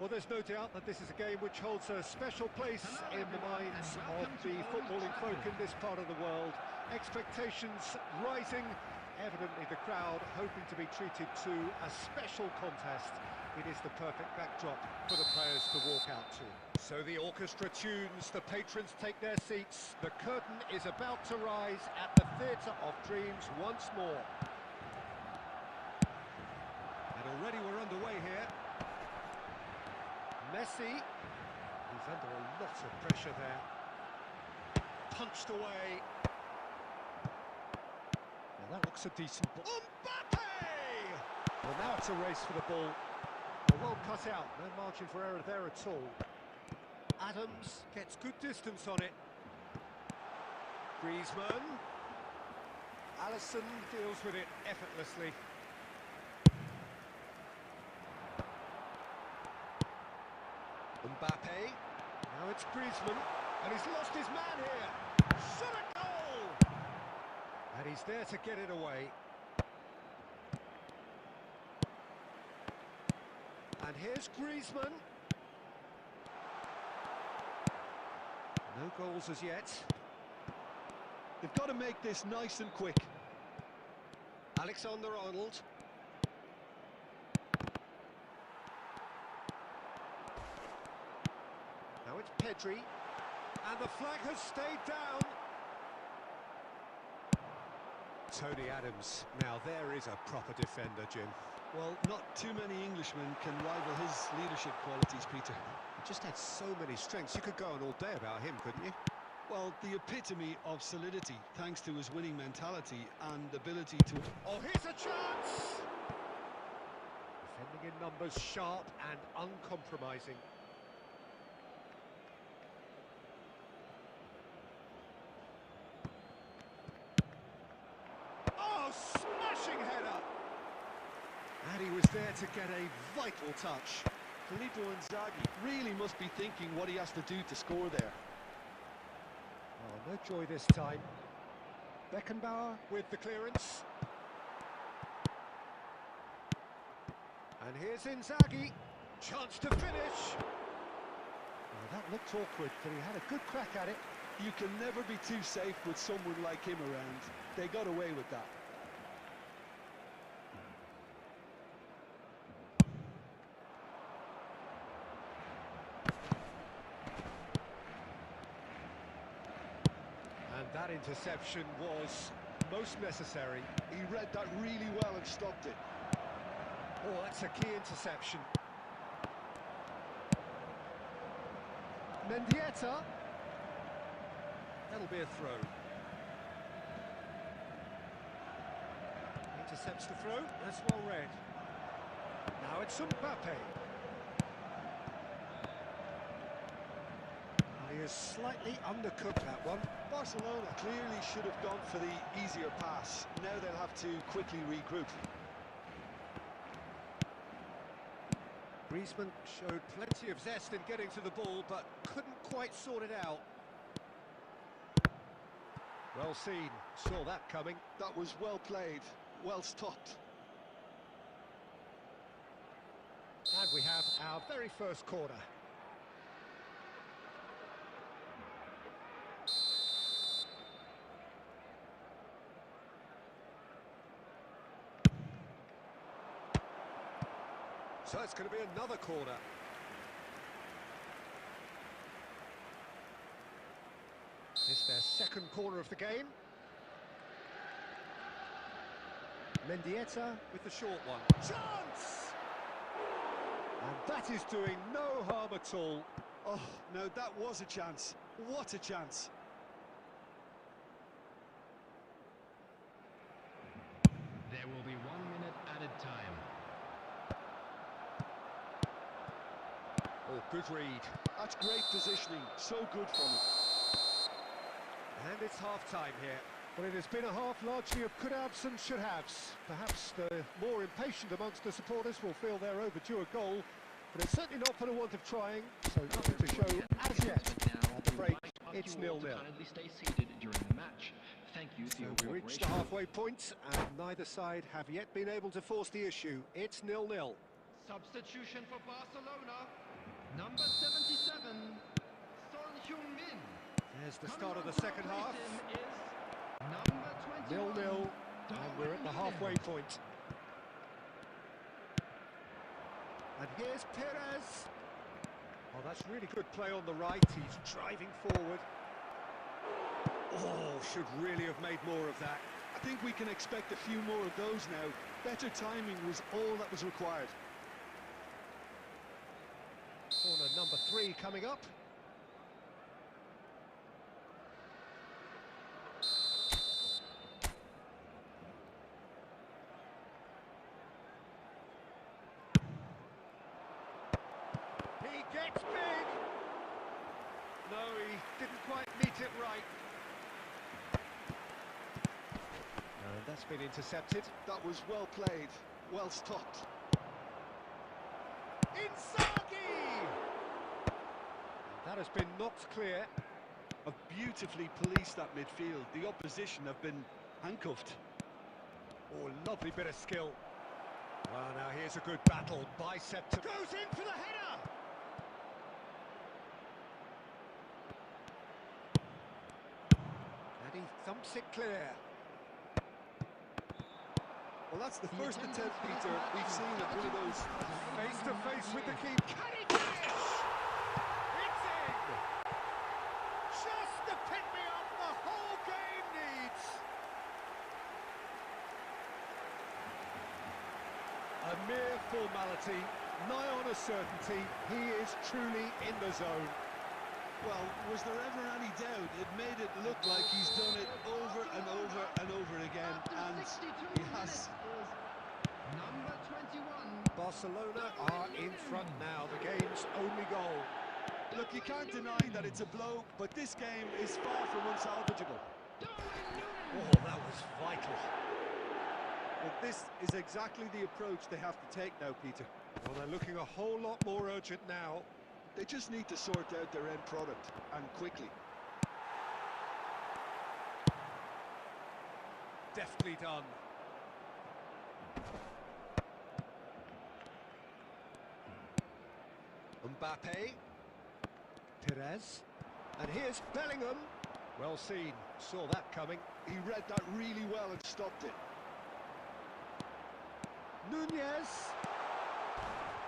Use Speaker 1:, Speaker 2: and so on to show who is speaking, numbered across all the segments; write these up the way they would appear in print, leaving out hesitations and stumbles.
Speaker 1: Well, there's no doubt that this is a game which holds a special place in the minds of the footballing folk in this part of the world. Expectations rising, evidently the crowd hoping to be treated to a special contest. It is the perfect backdrop for the players to walk out to. So the orchestra tunes, the patrons take their seats, the curtain is about to rise at the Theatre of Dreams once more. And already we're underway here. Messi, he's under a lot of pressure there. Punched away. Now that looks a decent ball. Mbappe! Well, now it's a race for the ball. Well cut out, no margin for error there at all. Adams gets good distance on it. Griezmann. Alisson deals with it effortlessly. Mbappe, now it's Griezmann, and he's lost his man here. Shot a goal! And he's there to get it away. And here's Griezmann. No goals as yet.
Speaker 2: They've got to make this nice and quick.
Speaker 1: Alexander-Arnold. Now it's Pedri, and the flag has stayed down. Tony Adams, now there is a proper defender, Jim.
Speaker 2: Well, not too many Englishmen can rival his leadership qualities, Peter.
Speaker 1: He just had so many strengths, you could go on all day about him, couldn't you?
Speaker 2: Well, the epitome of solidity, thanks to his winning mentality and ability to...
Speaker 1: Oh, here's a chance! Defending in numbers, sharp and uncompromising. Smashing header! And he was there to get a vital touch.
Speaker 2: Filippo Inzaghi really must be thinking what he has to do to score there.
Speaker 1: Oh, no joy this time. Beckenbauer with the clearance. And here's Inzaghi. Chance to finish. Oh, that looked awkward, but he had a good crack at it.
Speaker 2: You can never be too safe with someone like him around. They got away with that.
Speaker 1: And that interception was most necessary.
Speaker 2: He read that really well and stopped it.
Speaker 1: Oh, that's a key interception. Mendieta. That'll be a throw. Intercepts the throw. That's well read. Now it's Mbappe. He has slightly undercooked that one.
Speaker 2: Barcelona clearly should have gone for the easier pass. Now they'll have to quickly regroup.
Speaker 1: Griezmann showed plenty of zest in getting to the ball, but couldn't quite sort it out. Well seen, saw that coming.
Speaker 2: That was well played, well stopped.
Speaker 1: And we have our very first corner. So it's going to be another corner. It's their second corner of the game. Mendieta with the short one. Chance! And that is doing no harm at all.
Speaker 2: Oh, no, that was a chance. What a chance.
Speaker 3: There will be 1 minute added time.
Speaker 1: Oh, good read.
Speaker 2: That's great positioning. So good from him.
Speaker 1: And it's half-time here. Well, it has been a half largely of could-haves and should-haves. Perhaps the more impatient amongst the supporters will feel they're overdue a goal, but it's certainly not for the want of trying, so nothing to show as yet. At the break, it's 0-0.
Speaker 3: Stay seated during the match. Thank you for your
Speaker 1: So we reached the halfway point, and neither side have yet been able to force the issue. It's 0-0.
Speaker 4: Substitution for Barcelona.
Speaker 3: Number 77, Son Heung-min.
Speaker 1: There's the start of the second half.
Speaker 3: Number 21,
Speaker 1: 0-0, and we're at the halfway point. And here's Perez. Oh, that's really good play on the right. He's driving forward. Oh, should really have made more of that.
Speaker 2: I think we can expect a few more of those now. Better timing was all that was required.
Speaker 1: Corner number 3 coming up. He gets big. No, he didn't quite meet it right. And that's been intercepted.
Speaker 2: That was well played, well stopped.
Speaker 1: Inzaghi! That has been knocked clear.
Speaker 2: Have beautifully policed that midfield. The opposition have been handcuffed.
Speaker 1: Oh, lovely bit of skill. Well, now here's a good battle. Bicep to... Goes in for the header! And he thumps it clear.
Speaker 2: Well, that's the first attempt, Peter, we've seen at one of those.
Speaker 1: Face to face with the keeper. Can he finish? It's in! Just the pick-me-up the whole game needs. A mere formality, nigh on a certainty. He is truly in the zone.
Speaker 2: Well, was there ever any doubt? It made it look like he's done it over and over and over again, and he has.
Speaker 3: Number 21.
Speaker 1: Barcelona are in front now, the game's only goal.
Speaker 2: Look, you can't deny that it's a blow, but this game is far from unsalvageable.
Speaker 1: Oh, that was vital.
Speaker 2: Well, this is exactly the approach they have to take now, Peter.
Speaker 1: Well, they're looking a whole lot more urgent now.
Speaker 2: They just need to sort out their end product, and quickly.
Speaker 1: Deftly done. Mbappe. Perez. And here's Bellingham. Well seen. Saw that coming.
Speaker 2: He read that really well and stopped it.
Speaker 1: Nunez.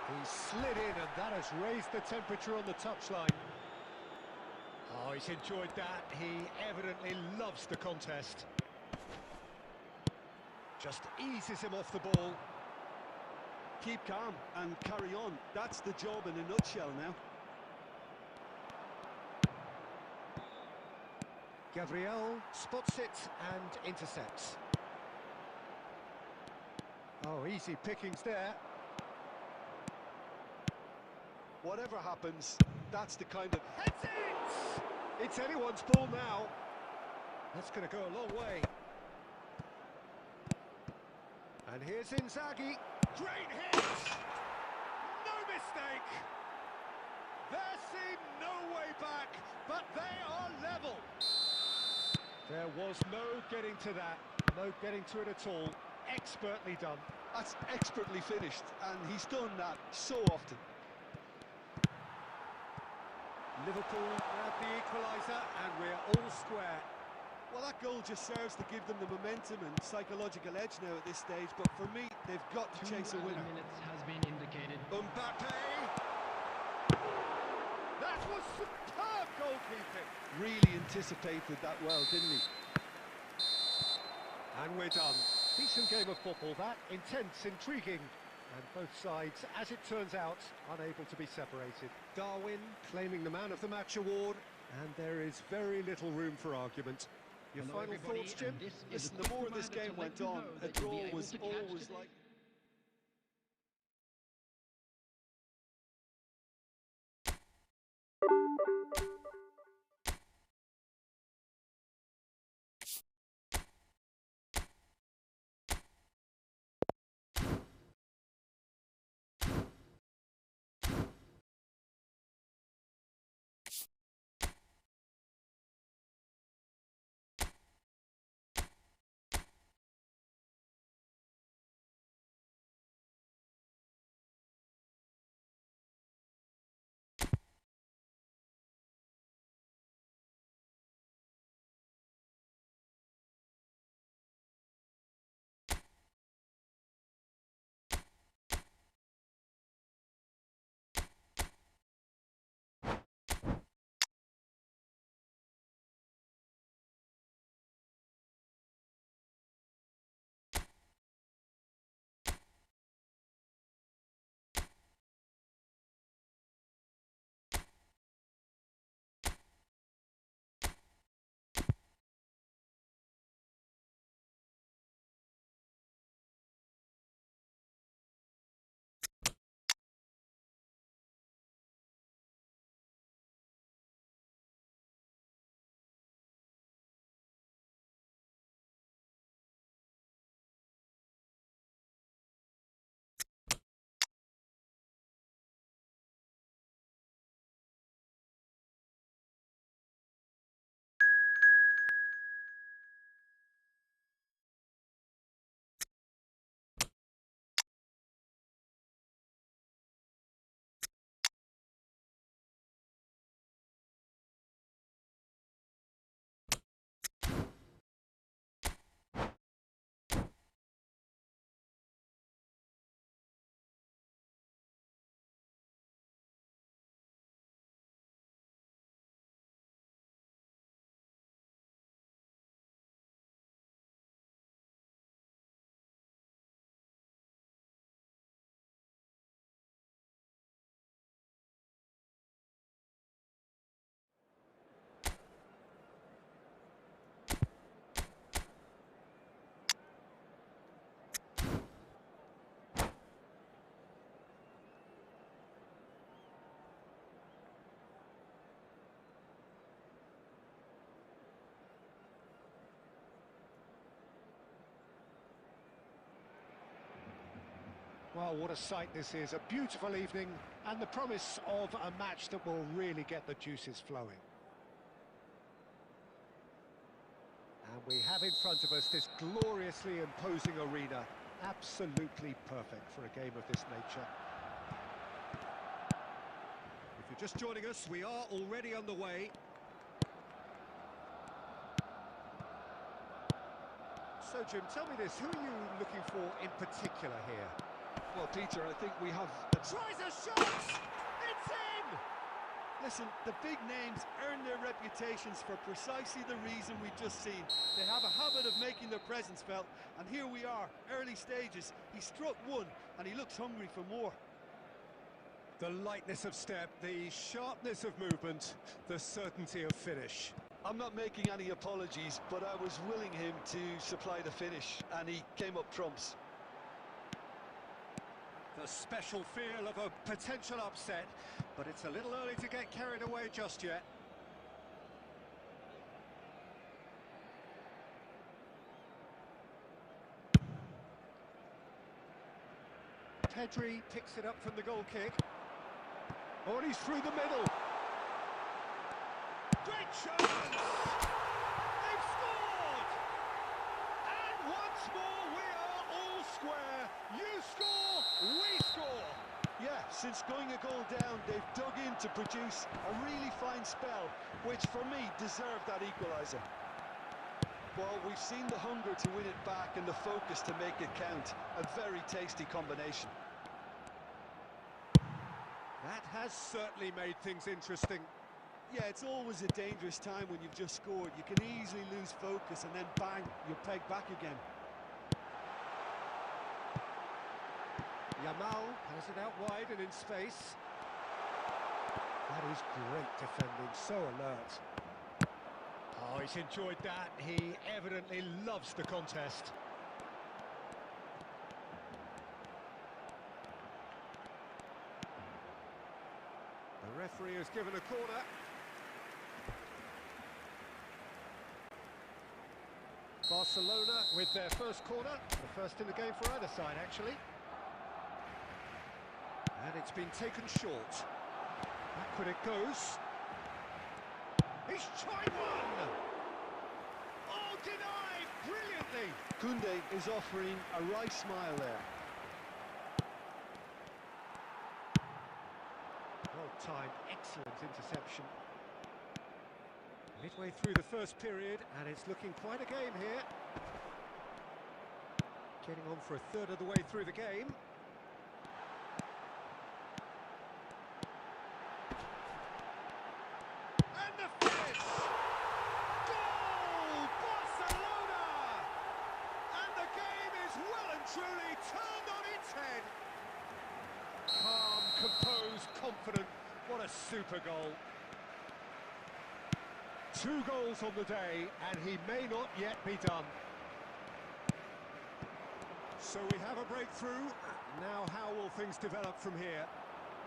Speaker 1: He slid in, and that has raised the temperature on the touchline. Oh, he's enjoyed that. He evidently loves the contest. Just eases him off the ball.
Speaker 2: Keep calm and carry on. That's the job in a nutshell now.
Speaker 1: Gabriel spots it and intercepts. Oh, easy pickings there.
Speaker 2: Whatever happens, that's the kind of...
Speaker 1: Heads it! It's anyone's ball now. That's going to go a long way. And here's Inzaghi. Great hit! No mistake! There seemed no way back, but they are level. There was no getting to that, no getting to it at all. Expertly done.
Speaker 2: That's expertly finished, and he's done that so often.
Speaker 1: Liverpool grab the equaliser, and we're all square.
Speaker 2: Well, that goal just serves to give them the momentum and psychological edge now at this stage, but for me, they've got to chase a winner.
Speaker 3: 2 minutes has been indicated.
Speaker 1: Mbappe! That was superb goalkeeping!
Speaker 2: Really anticipated that well, didn't he?
Speaker 1: And we're done. Decent game of football, that. Intense, intriguing. And both sides, as it turns out, unable to be separated. Darwin claiming the Man of the Match award, and there is very little room for argument. Your
Speaker 3: Hello,
Speaker 1: final
Speaker 3: everybody,
Speaker 1: thoughts, Jim?
Speaker 3: and this is
Speaker 2: Listen,
Speaker 3: a
Speaker 2: the
Speaker 3: quick
Speaker 2: more this
Speaker 3: reminder
Speaker 2: game
Speaker 3: to
Speaker 2: went
Speaker 3: let you
Speaker 2: on,
Speaker 3: know
Speaker 2: a
Speaker 3: that you'll
Speaker 2: draw
Speaker 3: be able
Speaker 2: was
Speaker 3: to catch
Speaker 2: always
Speaker 3: today.
Speaker 2: like...
Speaker 1: Well, what a sight this is, a beautiful evening, and the promise of a match that will really get the juices flowing. And we have in front of us this gloriously imposing arena, absolutely perfect for a game of this nature. If you're just joining us, we are already on the way. So, Jim, tell me this, who are you looking for in particular here?
Speaker 2: Well, Peter, I think we have...
Speaker 1: Tries a shot! It's in!
Speaker 2: Listen, the big names earn their reputations for precisely the reason we've just seen. They have a habit of making their presence felt, and here we are, early stages. He struck one, and he looks hungry for more.
Speaker 1: The lightness of step, the sharpness of movement, the certainty of finish.
Speaker 2: I'm not making any apologies, but I was willing him to supply the finish, and he came up trumps.
Speaker 1: The special feel of a potential upset, but it's a little early to get carried away just yet. Pedri picks it up from the goal kick. Oh, and he's through the middle. Great chance! They've scored! And once more we are all square. You score, we score!
Speaker 2: Yeah, since going a goal down, they've dug in to produce a really fine spell, which for me deserved that equaliser. Well, we've seen the hunger to win it back and the focus to make it count. A very tasty combination.
Speaker 1: That has certainly made things interesting.
Speaker 2: Yeah, it's always a dangerous time when you've just scored. You can easily lose focus and then bang, you're pegged back again.
Speaker 1: Yamal has it out wide and in space. That is great defending, so alert. Oh, he's enjoyed that. He evidently loves the contest. The referee has given a corner. Barcelona with their first corner, the first in the game for either side, actually. And it's been taken short. Backward it goes. He's tried one! Oh, denied! Brilliantly!
Speaker 2: Koundé is offering a wry smile there.
Speaker 1: Well-timed, excellent interception. Midway through the first period, and it's looking quite a game here. Getting on for a third of the way through the game. And the finish! Goal! Barcelona! And the game is well and truly turned on its head. Calm, composed, confident. What a super goal. 2 goals on the day, and he may not yet be done. So we have a breakthrough. Now how will things develop from here?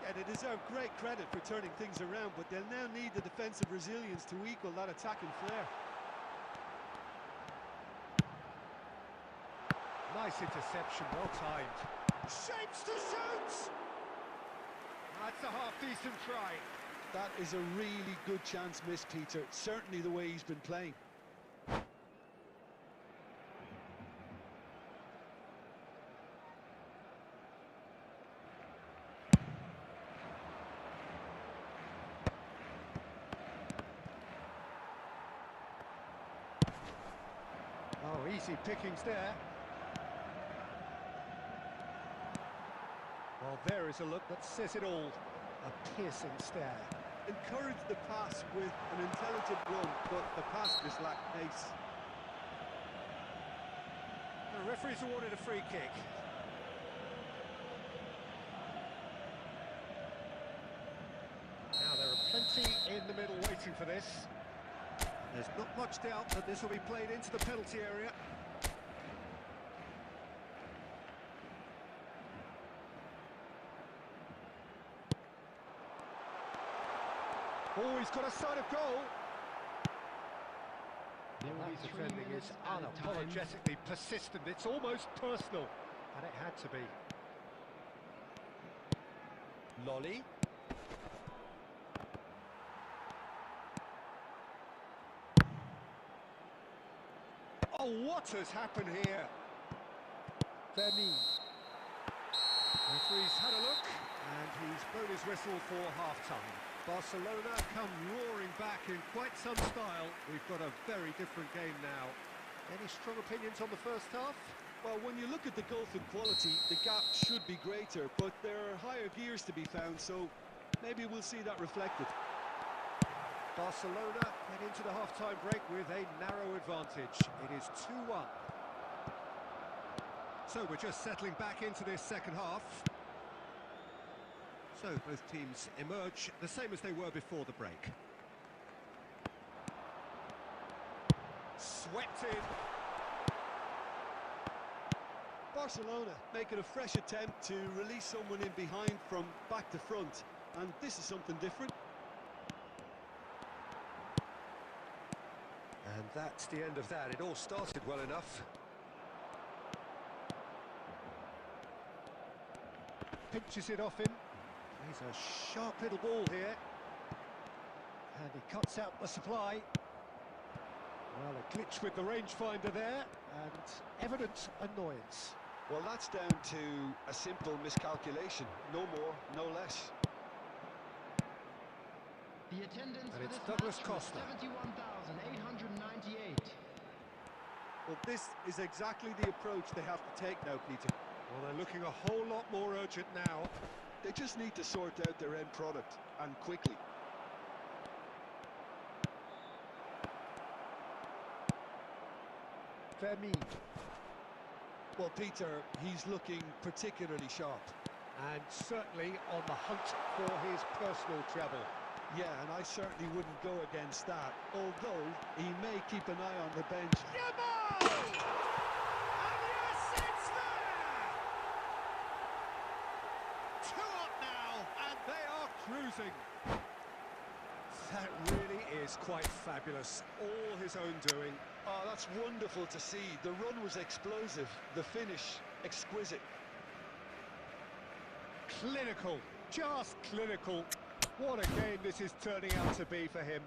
Speaker 2: Yeah, they deserve great credit for turning things around, but they'll now need the defensive resilience to equal that attacking flair.
Speaker 1: Nice interception, well timed. Shapes to shoot! That's a half-decent try.
Speaker 2: That is a really good chance missed, Peter. Certainly the way he's been playing.
Speaker 1: Oh, easy pickings there. Well, there is a look that says it all. A piercing stare.
Speaker 2: Encourage the pass with an intelligent run, but the pass just lacked pace.
Speaker 1: The referee's awarded a free kick. Now there are plenty in the middle waiting for this. There's not much doubt that this will be played into the penalty area. Oh, he's got a sight of goal. That defending is unapologetically persistent. It's almost personal, and it had to be. Lolly. Oh, what has happened here? Vermeer. Referee's had a look, and he's blown his whistle for half-time. Barcelona come roaring back in quite some style. We've got a very different game now. Any strong opinions on the first half?
Speaker 2: Well, when you look at the gulf in quality, the gap should be greater, but there are higher gears to be found, so maybe we'll see that reflected.
Speaker 1: Barcelona head into the half-time break with a narrow advantage. It is 2-1. So we're just settling back into this second half. So both teams emerge the same as they were before the break. Swept in.
Speaker 2: Barcelona making a fresh attempt to release someone in behind from back to front, and this is something different.
Speaker 1: And that's the end of that. It all started well enough. Pinches it off him. He's a sharp little ball here. And he cuts out the supply. Well, a glitch with the rangefinder there, and evident annoyance.
Speaker 2: Well, that's down to a simple miscalculation. No more, no less.
Speaker 3: The attendance
Speaker 1: And
Speaker 3: for
Speaker 1: it's
Speaker 3: this
Speaker 1: Douglas
Speaker 3: match was
Speaker 1: Costa.
Speaker 3: 71,898.
Speaker 2: Well, this is exactly the approach they have to take now, Peter.
Speaker 1: Well, they're looking a whole lot more urgent now.
Speaker 2: They just need to sort out their end product, and quickly.
Speaker 1: Vermeer.
Speaker 2: Well, Peter, he's looking particularly sharp.
Speaker 1: And certainly on the hunt for his personal treble.
Speaker 2: Yeah, and I certainly wouldn't go against that, although he may keep an eye on the bench.
Speaker 1: Yabo! And yes, it's there! 2 up now, and they are cruising. That really is quite fabulous. All his own doing.
Speaker 2: Oh, that's wonderful to see. The run was explosive, the finish exquisite.
Speaker 1: Clinical, just clinical. What a game this is turning out to be for him.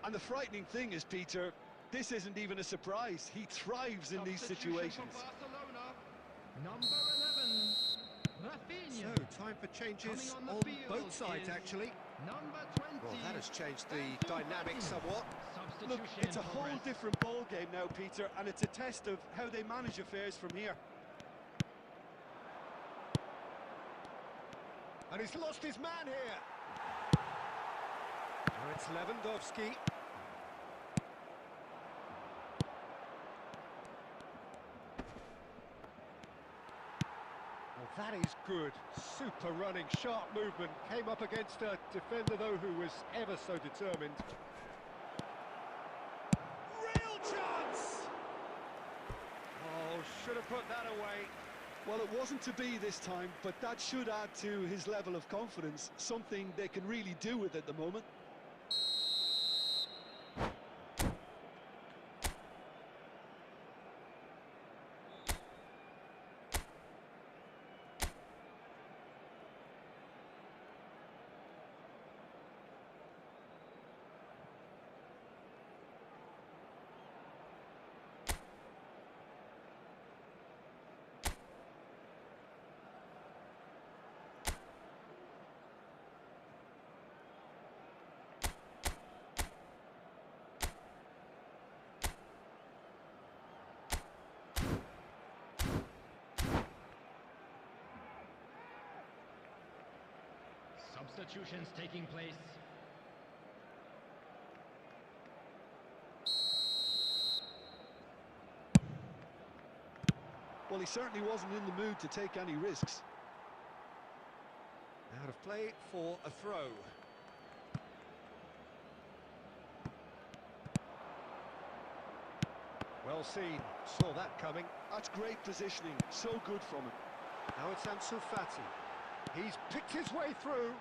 Speaker 2: And the frightening thing is, Peter, this isn't even a surprise. He thrives in these situations.
Speaker 3: Number 11, Rafinha.
Speaker 1: So, time for changes
Speaker 3: Coming on
Speaker 1: on
Speaker 3: the field
Speaker 1: both sides,
Speaker 3: is
Speaker 1: actually.
Speaker 3: Number 20.
Speaker 1: Well, that has changed the dynamic somewhat.
Speaker 2: Look, it's a
Speaker 3: for
Speaker 2: whole
Speaker 3: Brest.
Speaker 2: different ball game now, Peter, and it's a test of how they manage affairs from here.
Speaker 1: And he's lost his man here. Now it's Lewandowski. Well, that is good. Super running, sharp movement. Came up against a defender, though, who was ever so determined. Real chance! Oh, should have put that away.
Speaker 2: Well, it wasn't to be this time, but that should add to his level of confidence, something they can really do with at the moment.
Speaker 3: Substitutions taking place.
Speaker 2: Well, he certainly wasn't in the mood to take any risks.
Speaker 1: Out of play for a throw. Well seen, saw that coming.
Speaker 2: That's great positioning, so good from him.
Speaker 1: Now it's Ansu Fati. He's picked his way through.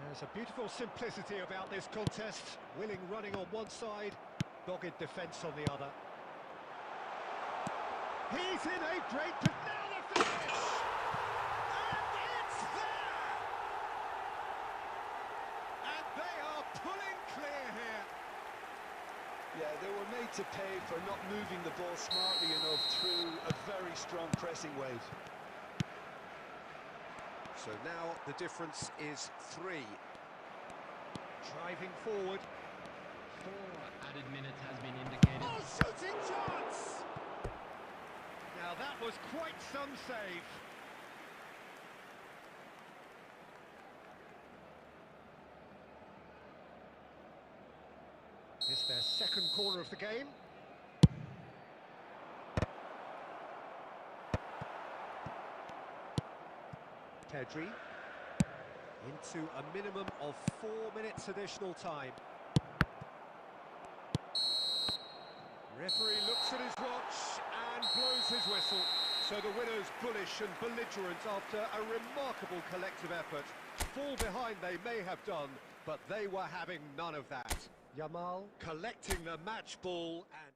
Speaker 1: There's a beautiful simplicity about this contest. Willing running on one side, Dogged defence on the other. He's in a great... Now the finish! And it's there! And they are pulling clear here.
Speaker 2: Yeah, they were made to pay for not moving the ball smartly enough through a very strong pressing wave.
Speaker 1: So now the difference is 3. Driving forward.
Speaker 3: 4 added minutes has been indicated.
Speaker 1: Oh, shooting chance! Now that was quite some save. It's their second corner of the game. Pedri into a minimum of 4 minutes additional time. Referee looks at his watch and blows his whistle. So the winners bullish and belligerent after a remarkable collective effort. Fall behind they may have done, but they were having none of that. Yamal collecting the match ball and...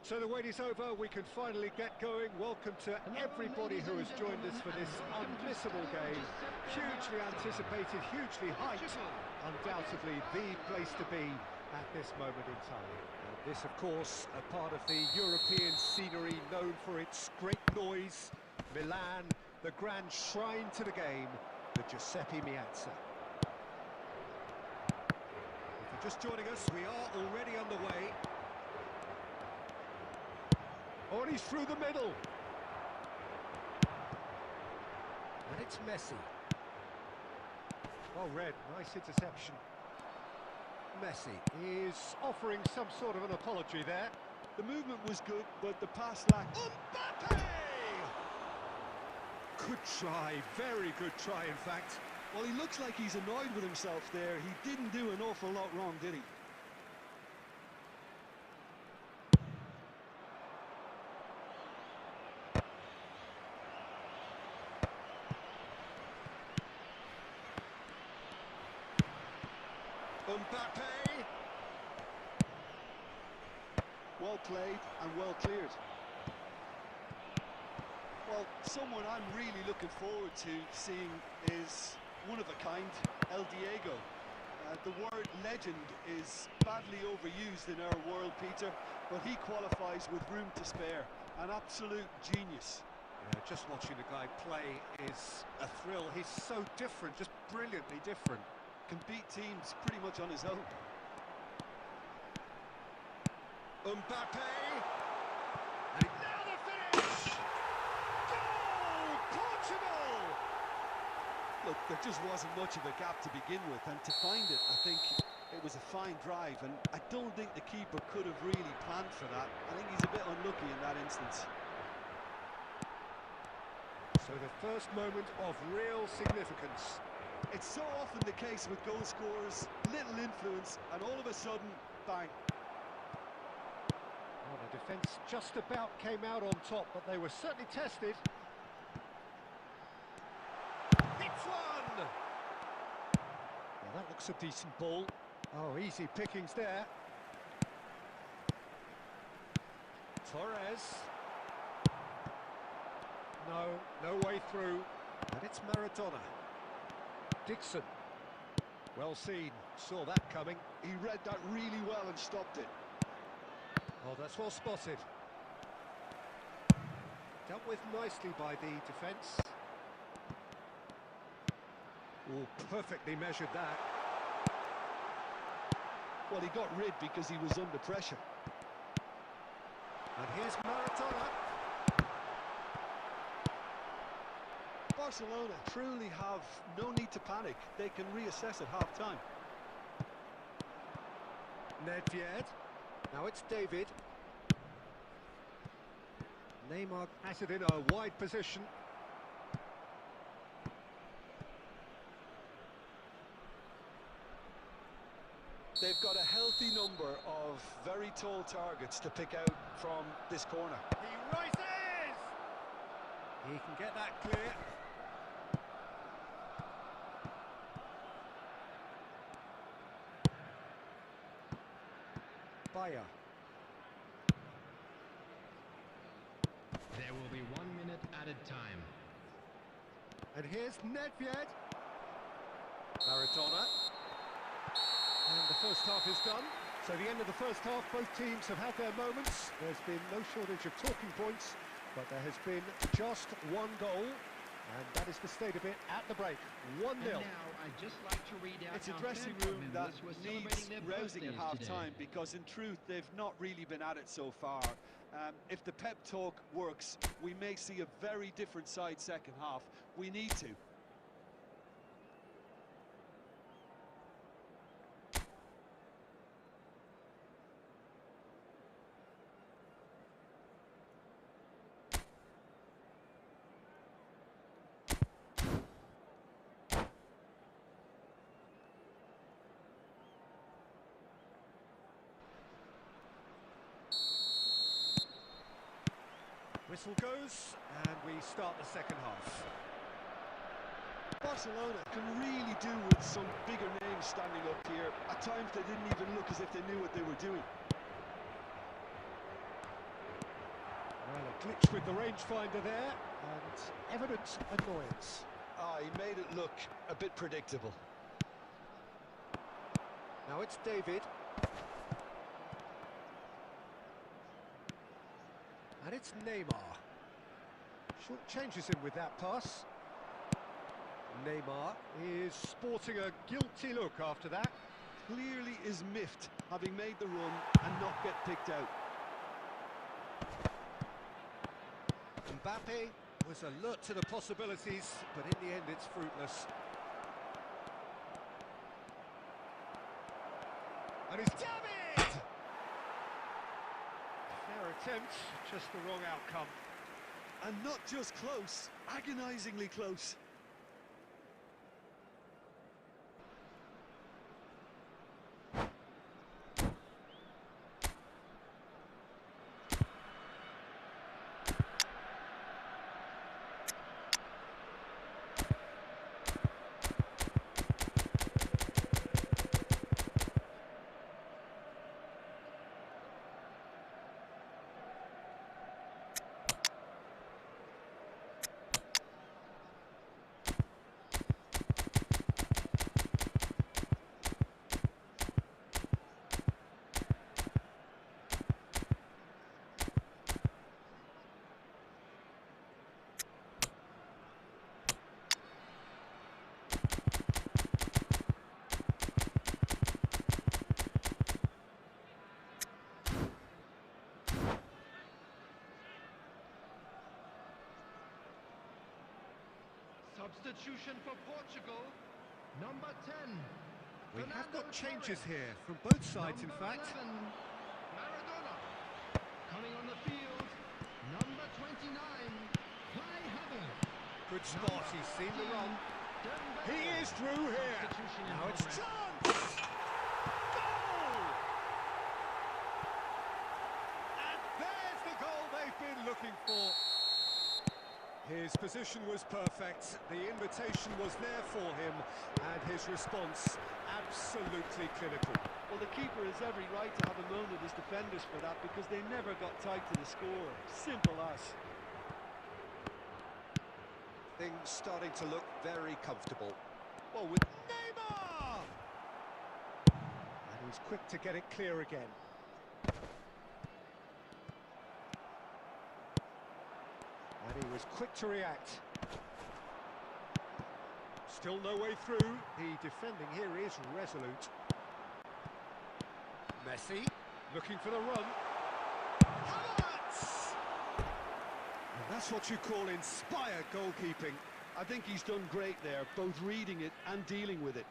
Speaker 1: So the wait is over, we can finally get going. Welcome to everybody who has joined us for this unmissable game. Hugely anticipated, hugely hyped. Undoubtedly the place to be at this moment in time. And this, of course, a part of the European scenery known for its great noise. Milan, the grand shrine to the game, the Giuseppe Meazza. If you're just joining us, we are already underway. Oh, and he's through the middle. And it's Messi. Well read, nice interception. Messi is offering some sort of an apology there.
Speaker 2: The movement was good, but the pass lacked.
Speaker 1: Mbappe! Good try, very good try, in fact.
Speaker 2: Well, he looks like he's annoyed with himself there. He didn't do an awful lot wrong, did he?
Speaker 1: Mbappe!
Speaker 2: Well played and well cleared. Well, someone I'm really looking forward to seeing is one of a kind, El Diego. The word legend is badly overused in our world, Peter, but he qualifies with room to spare. An absolute genius.
Speaker 1: Yeah, just watching the guy play is a thrill. He's so different, just brilliantly different.
Speaker 2: Can beat teams pretty much on his own.
Speaker 1: Mbappe! And now the finish! Goal! Portugal!
Speaker 2: Look, there just wasn't much of a gap to begin with, and to find it, I think it was a fine drive, and I don't think the keeper could have really planned for that. I think he's a bit unlucky in that instance.
Speaker 1: So the first moment of real significance.
Speaker 2: It's so often the case with goal scorers, little influence, and all of a sudden, bang.
Speaker 1: Well, the defence just about came out on top, but they were certainly tested. It's one! Well, that looks a decent ball. Oh, easy pickings there. Torres. No way through. And it's Maradona. Dixon. Well seen, saw that coming.
Speaker 2: He read that really well and stopped it.
Speaker 1: Oh, that's well spotted. Dealt with nicely by the defence. Oh, perfectly measured that.
Speaker 2: Well, he got rid because he was under pressure.
Speaker 1: And here's Maradona.
Speaker 2: Barcelona truly have no need to panic. They can reassess at half-time.
Speaker 1: Nedved. Now it's David. Neymar has it in a wide position.
Speaker 2: They've got a healthy number of very tall targets to pick out from this corner.
Speaker 1: He rises! He can get that clear. Bayer.
Speaker 3: There will be 1 minute added time.
Speaker 1: And here's Nedved. Maradona. And the first half is done. So the end of the first half, both teams have had their moments. There's been no shortage of talking points, but there has been just one goal, and that is the state of it at the break. 1-0.
Speaker 3: And now I'd just like to read out
Speaker 2: It's a
Speaker 3: our
Speaker 2: dressing
Speaker 3: fan club
Speaker 2: room that
Speaker 3: members who are
Speaker 2: needs
Speaker 3: celebrating their
Speaker 2: rousing at
Speaker 3: birthdays
Speaker 2: half-time,
Speaker 3: today.
Speaker 2: because in truth they've not really been at it so far. If the pep talk works, we may see a very different side second half. We need to.
Speaker 1: Whistle goes, and we start the second half.
Speaker 2: Barcelona can really do with some bigger names standing up here. At times they didn't even look as if they knew what they were doing.
Speaker 1: Glitch with the rangefinder there, and evident annoyance.
Speaker 2: Ah, he made it look a bit predictable.
Speaker 1: Now it's David. And it's Neymar. Short changes him with that pass. Neymar is sporting a guilty look after that.
Speaker 2: Clearly is miffed, having made the run and not get picked out.
Speaker 1: Mbappe was alert to the possibilities, but in the end it's fruitless. And it's David! Fair attempt, just the wrong outcome.
Speaker 2: And not just close, agonisingly close.
Speaker 3: Substitution for Portugal, number 10.
Speaker 1: We have got
Speaker 3: Fernando
Speaker 1: changes
Speaker 3: Torres.
Speaker 1: here, from both sides in
Speaker 3: Number
Speaker 1: fact.
Speaker 3: 11, Maradona. Coming on the field, number 29, Kai Havertz.
Speaker 1: Good spot, he's seen the run.
Speaker 3: Dembele.
Speaker 1: He is through here.
Speaker 3: Substitution in
Speaker 1: Now it's
Speaker 3: progress.
Speaker 1: chance! Goal! And there's the goal they've been looking for. His position was perfect, the invitation was there for him, and his response absolutely clinical.
Speaker 2: Well, the keeper has every right to have a moan at his defenders for that, because they never got tight to the score. Simple as.
Speaker 1: Things starting to look very comfortable. Well, with Neymar! And he's quick to get it clear again. And he was quick to react. Still no way through. The defending here is resolute. Messi, looking for the run. Havertz! And that's what you call inspired goalkeeping.
Speaker 2: I think he's done great there, both reading it and dealing with it.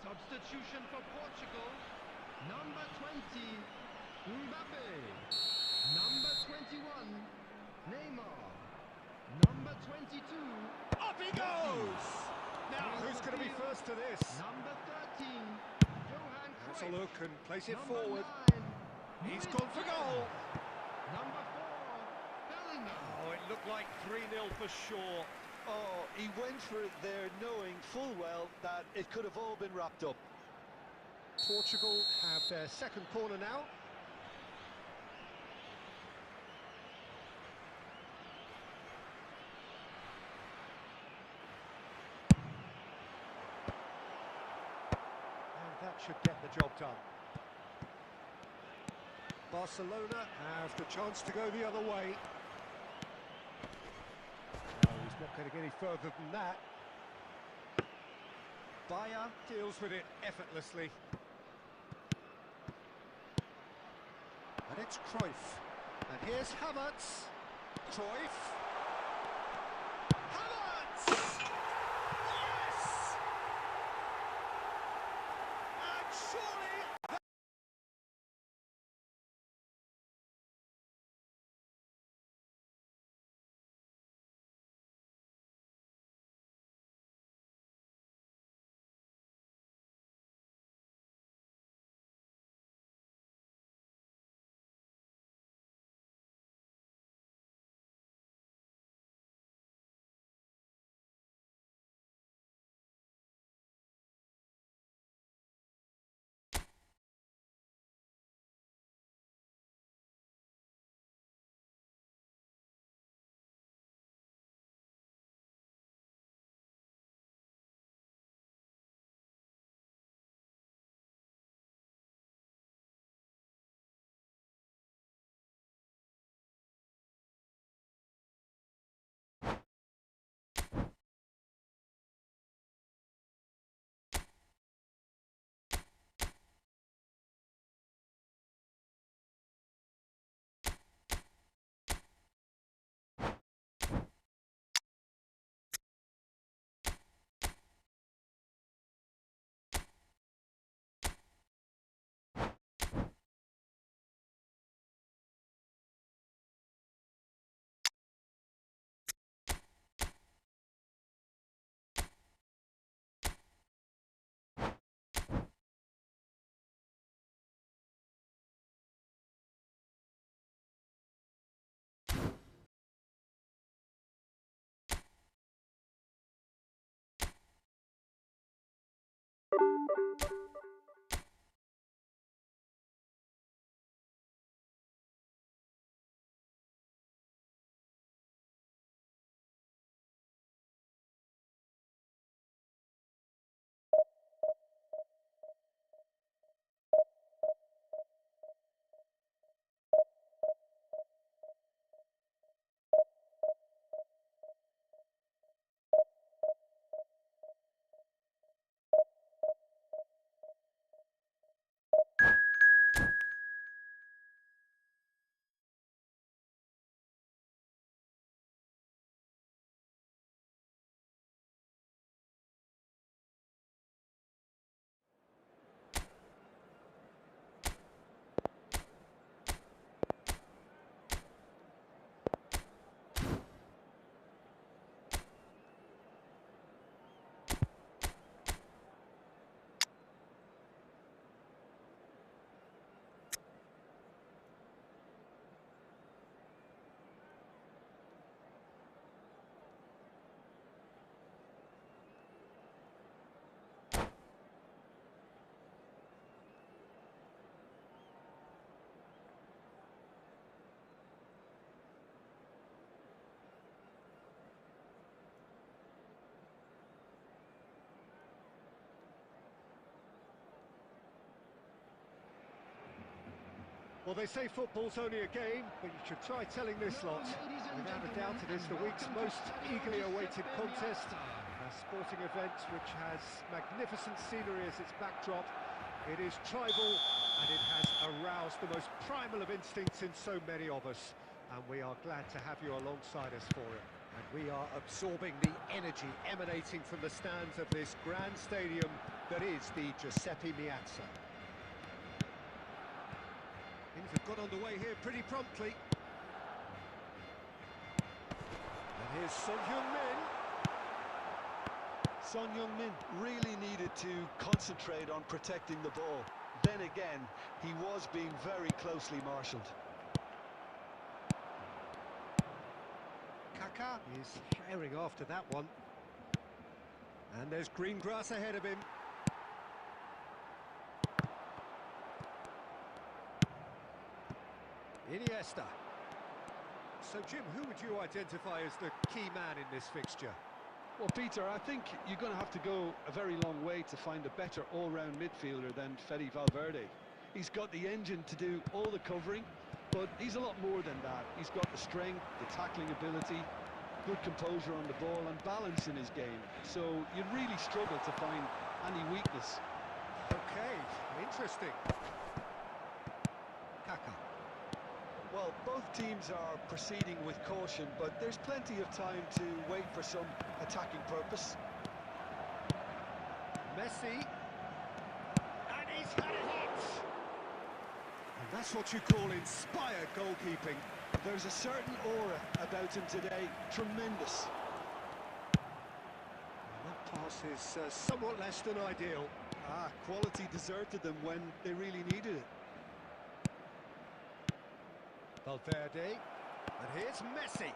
Speaker 3: Substitution for Portugal, number 20, Mbappe. Number 21, Neymar. Number 22,
Speaker 1: Up he goes! Now, who's going to be first to this?
Speaker 3: number 13, Johan
Speaker 1: Has a
Speaker 3: Cruyff.
Speaker 1: look and plays it
Speaker 3: Number
Speaker 1: forward.
Speaker 3: 9,
Speaker 1: He's
Speaker 3: Luis
Speaker 1: gone for
Speaker 3: Diaz.
Speaker 1: goal.
Speaker 3: Number 4, Bellingham.
Speaker 1: Oh, it looked like 3-0 for sure.
Speaker 2: Oh, he went for it there, knowing full well that it could have all been wrapped up.
Speaker 1: Portugal have their second corner now. And that should get the job done. Barcelona have the chance to go the other way. No, he's not going to get any further than that. Bayer deals with it effortlessly. And it's Cruyff. And here's Havertz. Cruyff. Havertz! surely... Well, they say football's only a game, but you should try telling this lot. Without a doubt, it is the week's most eagerly awaited contest. A sporting event which has magnificent scenery as its backdrop. It is tribal, and it has aroused the most primal of instincts in so many of us. And we are glad to have you alongside us for it. And we are absorbing the energy emanating from the stands of this grand stadium that is the Giuseppe Meazza. Things have got underway here pretty promptly. And here's Son Heung-min.
Speaker 2: Son Heung-min really needed to concentrate on protecting the ball. Then again, he was being very closely marshalled.
Speaker 1: Kaka is firing after that one. And there's green grass ahead of him. Iniesta. So, Jim, who would you identify as the key man in this fixture?
Speaker 4: Well, Peter, I think you're going to have to go a very long way to find a better all-round midfielder than Fede Valverde. He's got the engine to do all the covering, but he's a lot more than that. He's got the strength, the tackling ability, good composure on the ball and balance in his game. So you'd really struggle to find any weakness.
Speaker 1: Okay, interesting. Kaka.
Speaker 2: Well, both teams are proceeding with caution, but there's plenty of time to wait for some attacking purpose.
Speaker 1: Messi. And He's had a hit! And that's what you call inspired goalkeeping.
Speaker 2: There's a certain aura about him today. Tremendous.
Speaker 1: That pass is somewhat less than ideal.
Speaker 2: Quality deserted them when they really needed it.
Speaker 1: Valverde, and here's Messi.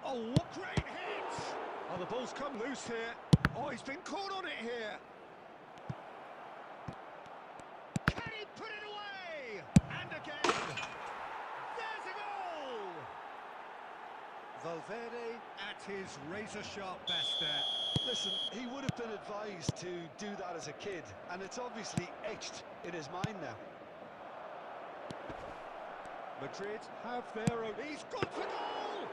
Speaker 1: Oh, what great hit! Oh, the ball's come loose here. Oh, he's been caught on it here. Can he put it away? And again. There's a goal! Valverde at his razor-sharp best there.
Speaker 2: Listen, he would have been advised to do that as a kid, and it's obviously etched in his mind now.
Speaker 1: Madrid have their own. He's gone for goal!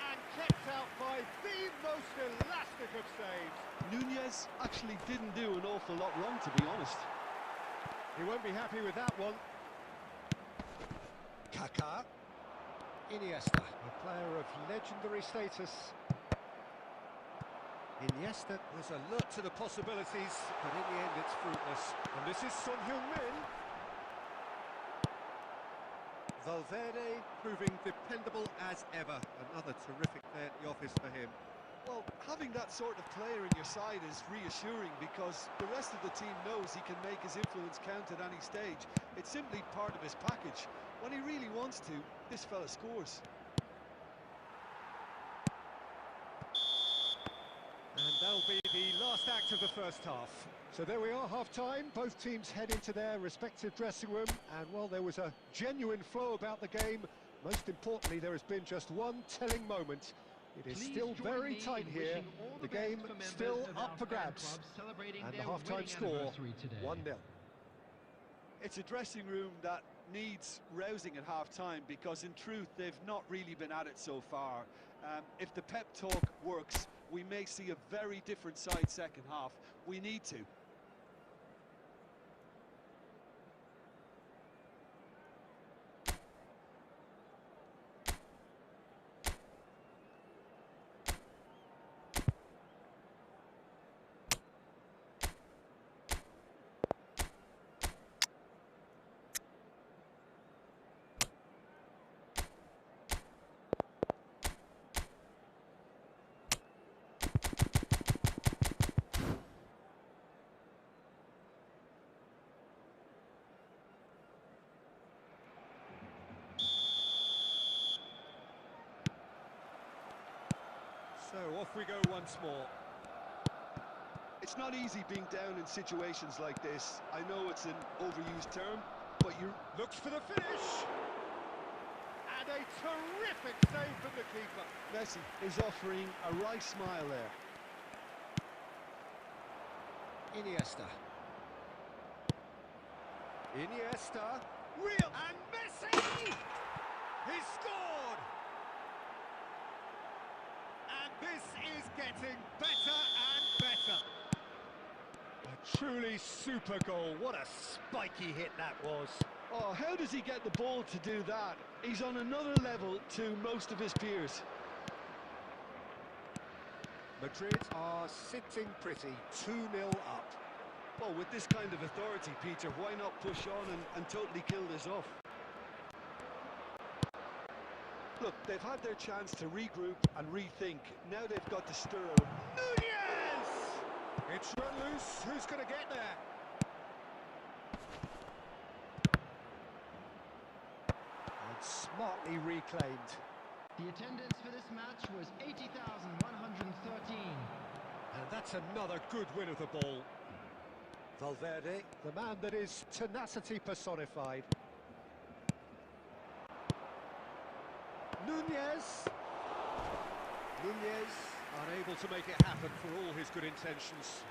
Speaker 1: And kept out by the most elastic of saves.
Speaker 2: Nunez actually didn't do an awful lot wrong, to be honest.
Speaker 1: He won't be happy with that one. Kaká. Iniesta, a player of legendary status. Iniesta was alert to the possibilities, but in the end it's fruitless. And this is Son Heung-min. Valverde proving dependable as ever. Another terrific day at the office for him.
Speaker 2: Well, having that sort of player in your side is reassuring because the rest of the team knows he can make his influence count at any stage. It's simply part of his package. When he really wants to, this fella scores.
Speaker 1: And that'll be the last act of the first half. So there we are, half-time. Both teams head into their respective dressing room. And, well, there was a genuine flow about the game. Most importantly, there has been just one telling moment. It is still very tight here. The game still up for grabs. And the half-time score, 1-0.
Speaker 2: It's a dressing room that needs rousing at half-time because, in truth, they've not really been at it so far. If the pep talk works, we may see a very different side second half. We need to.
Speaker 1: So off we go once more.
Speaker 2: It's not easy being down in situations like this. I know it's an overused term, but you...
Speaker 1: Looks for the finish! And a terrific save from the keeper.
Speaker 2: Messi is offering a wry smile there.
Speaker 1: Iniesta. Iniesta. Real. And Messi! He's scored! And this is getting better and better. A truly super goal. What a spiky hit that was.
Speaker 2: Oh, how does he get the ball to do that? He's on another level to most of his peers.
Speaker 1: Madrid are sitting pretty, 2-0 up.
Speaker 2: Well, with this kind of authority, Peter, why not push on and totally kill this off? Look, they've had their chance to regroup and rethink. Now they've got to stir.
Speaker 1: Nunez! It's run loose. Who's going to get there? And smartly reclaimed.
Speaker 3: The attendance for this match was 80,113.
Speaker 1: And that's another good win of the ball. Valverde, the man that is tenacity personified. Nunez. Nunez unable to make it happen for all his good intentions.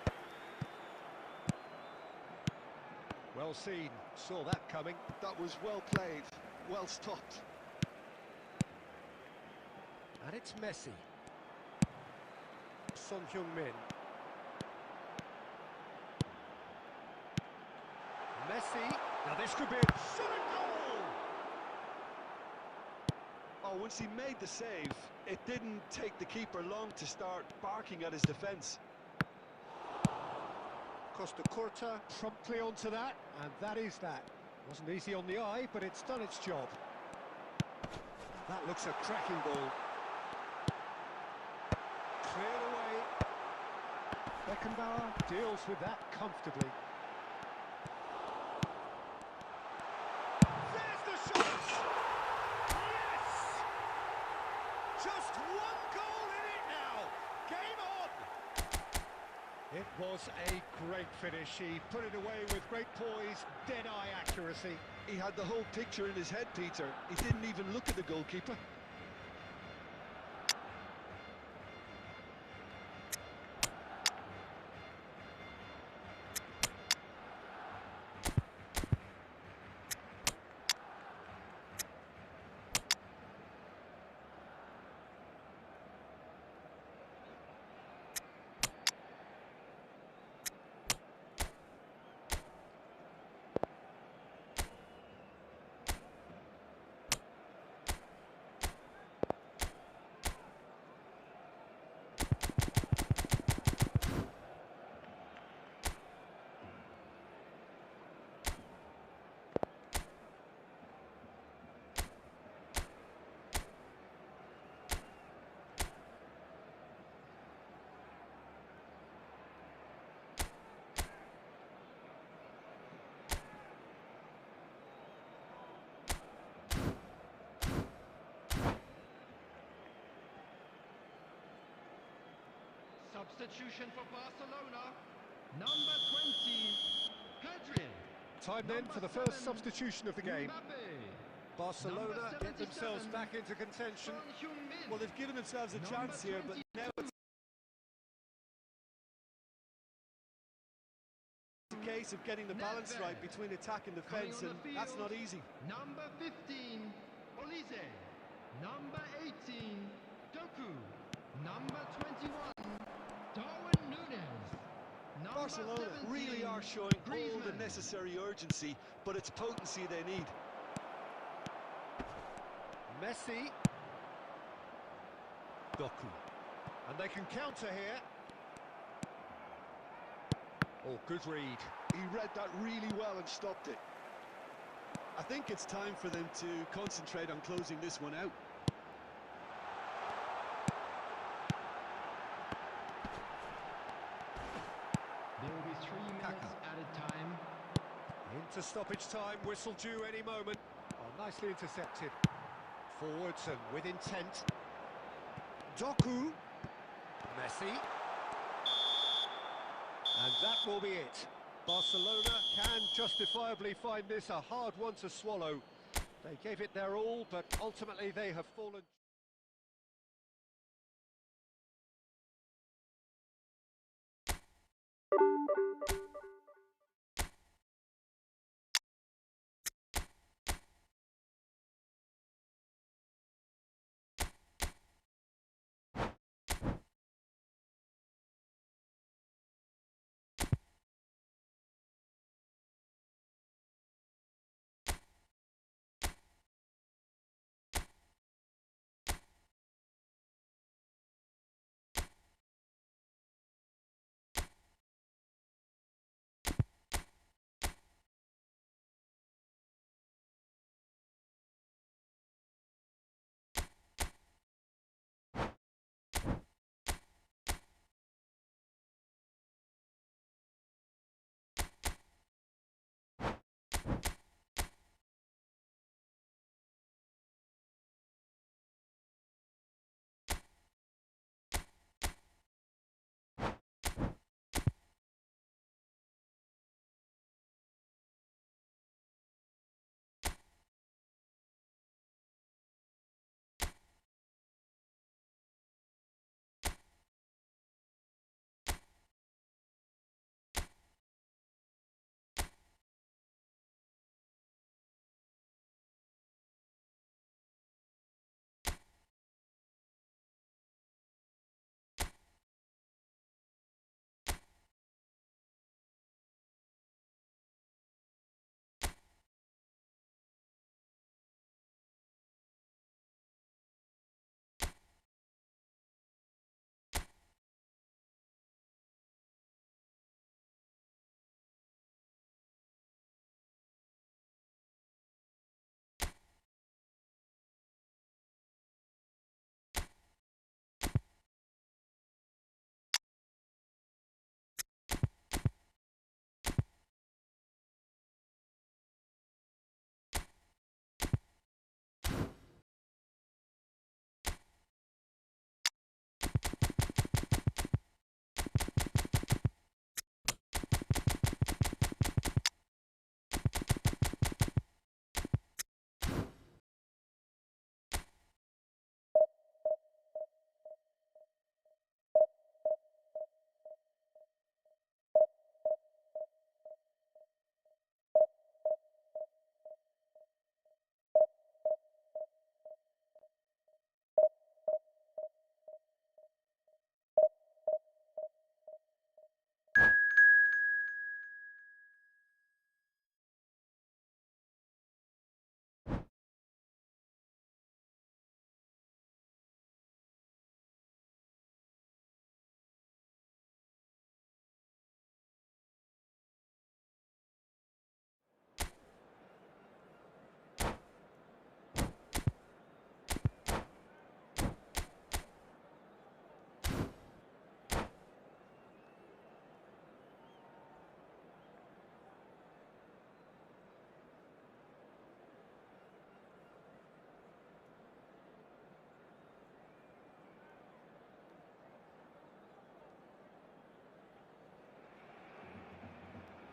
Speaker 1: Well seen, saw that coming.
Speaker 2: That was well played, well stopped.
Speaker 1: And it's Messi. Son Heung-min. Messi. Now this could be a shot at goal!
Speaker 2: Oh, once he made the save, it didn't take the keeper long to start barking at his defence.
Speaker 1: Costa Corta promptly onto that, and that is that. Wasn't easy on the eye, but it's done its job. That looks a cracking ball. Cleared away. Beckenbauer deals with that comfortably. There's the shot! Yes! Just one goal in it now. Game on! It was a great finish. He put it away with great poise, dead-eye accuracy.
Speaker 4: He had the whole picture in his head, Peter. He didn't even look at the goalkeeper.
Speaker 3: Substitution for Barcelona. Number 20, Pedri.
Speaker 1: Time then for the first substitution of the game.
Speaker 3: Mbappe.
Speaker 1: Barcelona get themselves back into contention.
Speaker 2: Well, they've given themselves a chance here, but now it's a case of getting the balance right between attack and defence, and that's not easy.
Speaker 3: Number 15, Olise. Number 18, Doku. Number 21, Darwin Núñez. Number
Speaker 2: Barcelona
Speaker 3: 17,
Speaker 2: really are showing all the
Speaker 3: Griezmann.
Speaker 2: necessary urgency, but it's potency they need.
Speaker 1: Messi. Doku. And they can counter here. Oh, good read.
Speaker 4: He read that really well and stopped it. I think it's time for them to concentrate on closing this one out.
Speaker 3: There will be 3 minutes added time.
Speaker 1: Into stoppage time, whistle due any moment. Oh, nicely intercepted. Forwards and with intent. Doku. Messi. And that will be it. Barcelona can justifiably find this a hard one to swallow. They gave it their all, but ultimately they have fallen.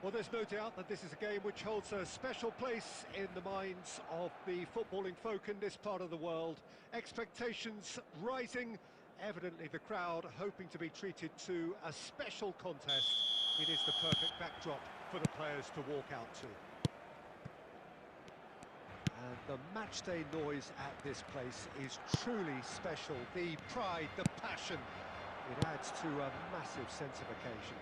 Speaker 1: Well, there's no doubt that this is a game which holds a special place in the minds of the footballing folk in this part of the world. Expectations rising, evidently the crowd hoping to be treated to a special contest. It is the perfect backdrop for the players to walk out to. And the matchday noise at this place is truly special. The pride, the passion, it adds to a massive sense of occasion.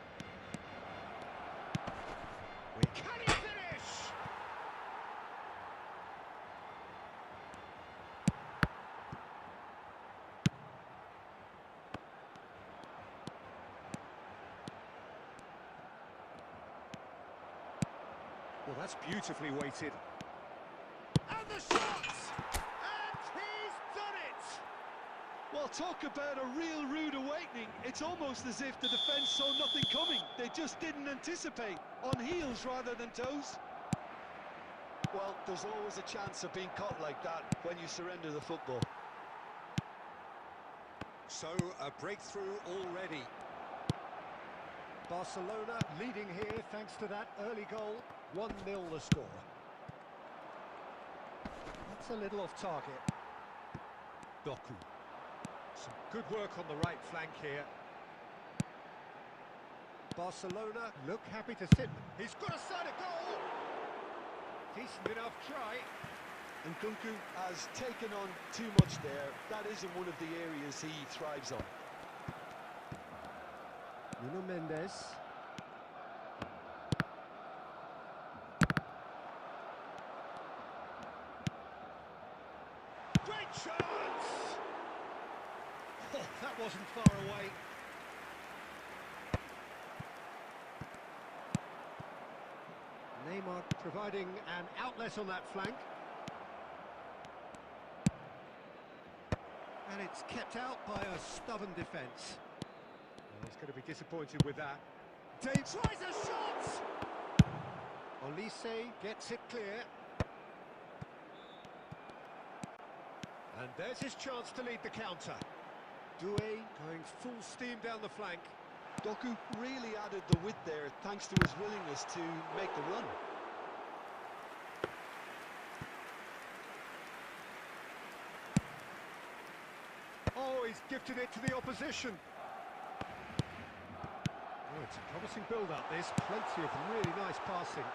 Speaker 1: Can he finish? Well, that's beautifully weighted. And the shots! And he's done it!
Speaker 4: Well, talk about a real rude awakening. It's almost as if the defence saw nothing coming. They just didn't anticipate. On heels rather than toes.
Speaker 2: Well, there's always a chance of being caught like that when you surrender the football.
Speaker 1: So, a breakthrough already. Barcelona leading here thanks to that early goal. 1-0 the score. That's a little off target. Doku. Some good work on the right flank here. Barcelona look happy to sit. He's got a side of goal. Decent enough try.
Speaker 2: And Kunku has taken on too much there. That isn't one of the areas he thrives on.
Speaker 1: Nuno Mendes. Great chance! Oh, that wasn't far away. Neymar providing an outlet on that flank. And it's kept out by a stubborn defence. He's going to be disappointed with that. Dave tries a shot! Olise gets it clear. And there's his chance to lead the counter. Doué going full steam down the flank.
Speaker 2: Doku really added the width there thanks to his willingness to make the run.
Speaker 1: Oh, he's gifted it to the opposition. Oh, it's a promising build-up, this. Plenty of really nice passing.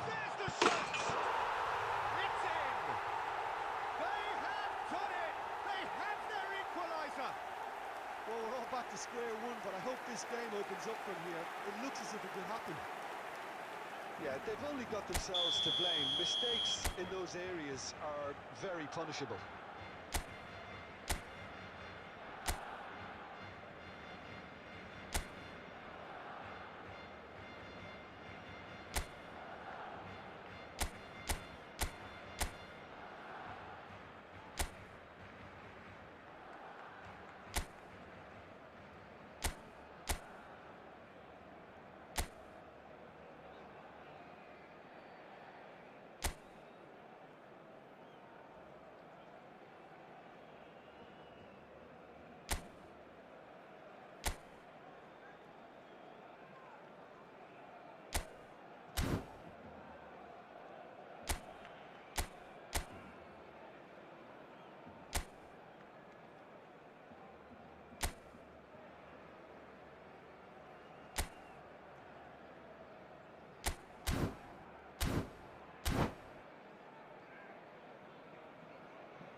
Speaker 1: There's the shot! It's in! They have done it! They have their equaliser!
Speaker 2: Well, we're all back to square one, but I hope this game opens up from here. It looks as if it could happen. Yeah, they've only got themselves to blame. Mistakes in those areas are very punishable.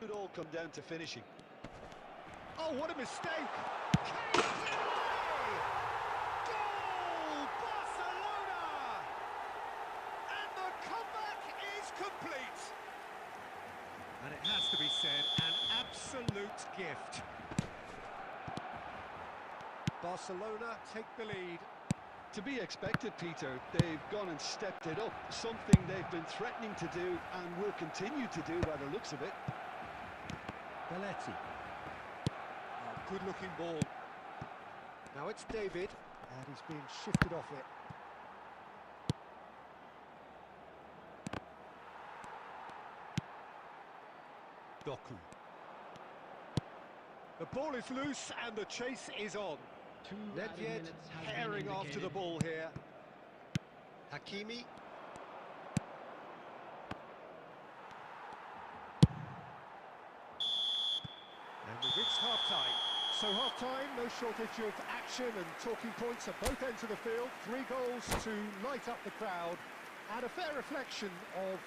Speaker 2: It all come down to finishing.
Speaker 1: Oh, what a mistake! Can he clear away? Goal! Barcelona! And the comeback is complete. And it has to be said, an absolute gift. Barcelona take the lead.
Speaker 4: To be expected, Peter. They've gone and stepped it up. Something they've been threatening to do and will continue to do by the looks of it.
Speaker 1: Belletti. Oh, good-looking ball. Now it's David, and he's being shifted off it. Doku. The ball is loose, and the chase is on. Nedved herring after the ball here.
Speaker 3: Hakimi.
Speaker 1: And we've reached half-time. So half-time, no shortage of action and talking points at both ends of the field. 3 goals to light up the crowd, and a fair reflection of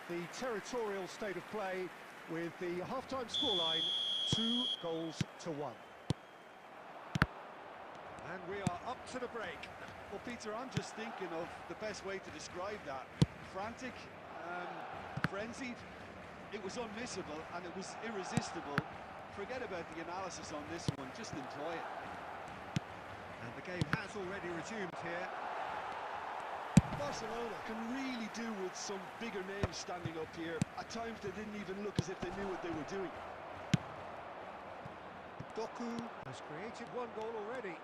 Speaker 1: the territorial state of play with the half-time scoreline 2-1. And we are up to the break.
Speaker 4: Well, Peter, I'm just thinking of the best way to describe that. Frantic, frenzied. It was unmissable and it was irresistible. Forget about the analysis on this one, just enjoy it.
Speaker 1: And the game has already resumed here.
Speaker 4: Barcelona can really do with some bigger names standing up here. At times they didn't even look as if they knew what they were doing.
Speaker 1: Doku has created 1 goal already.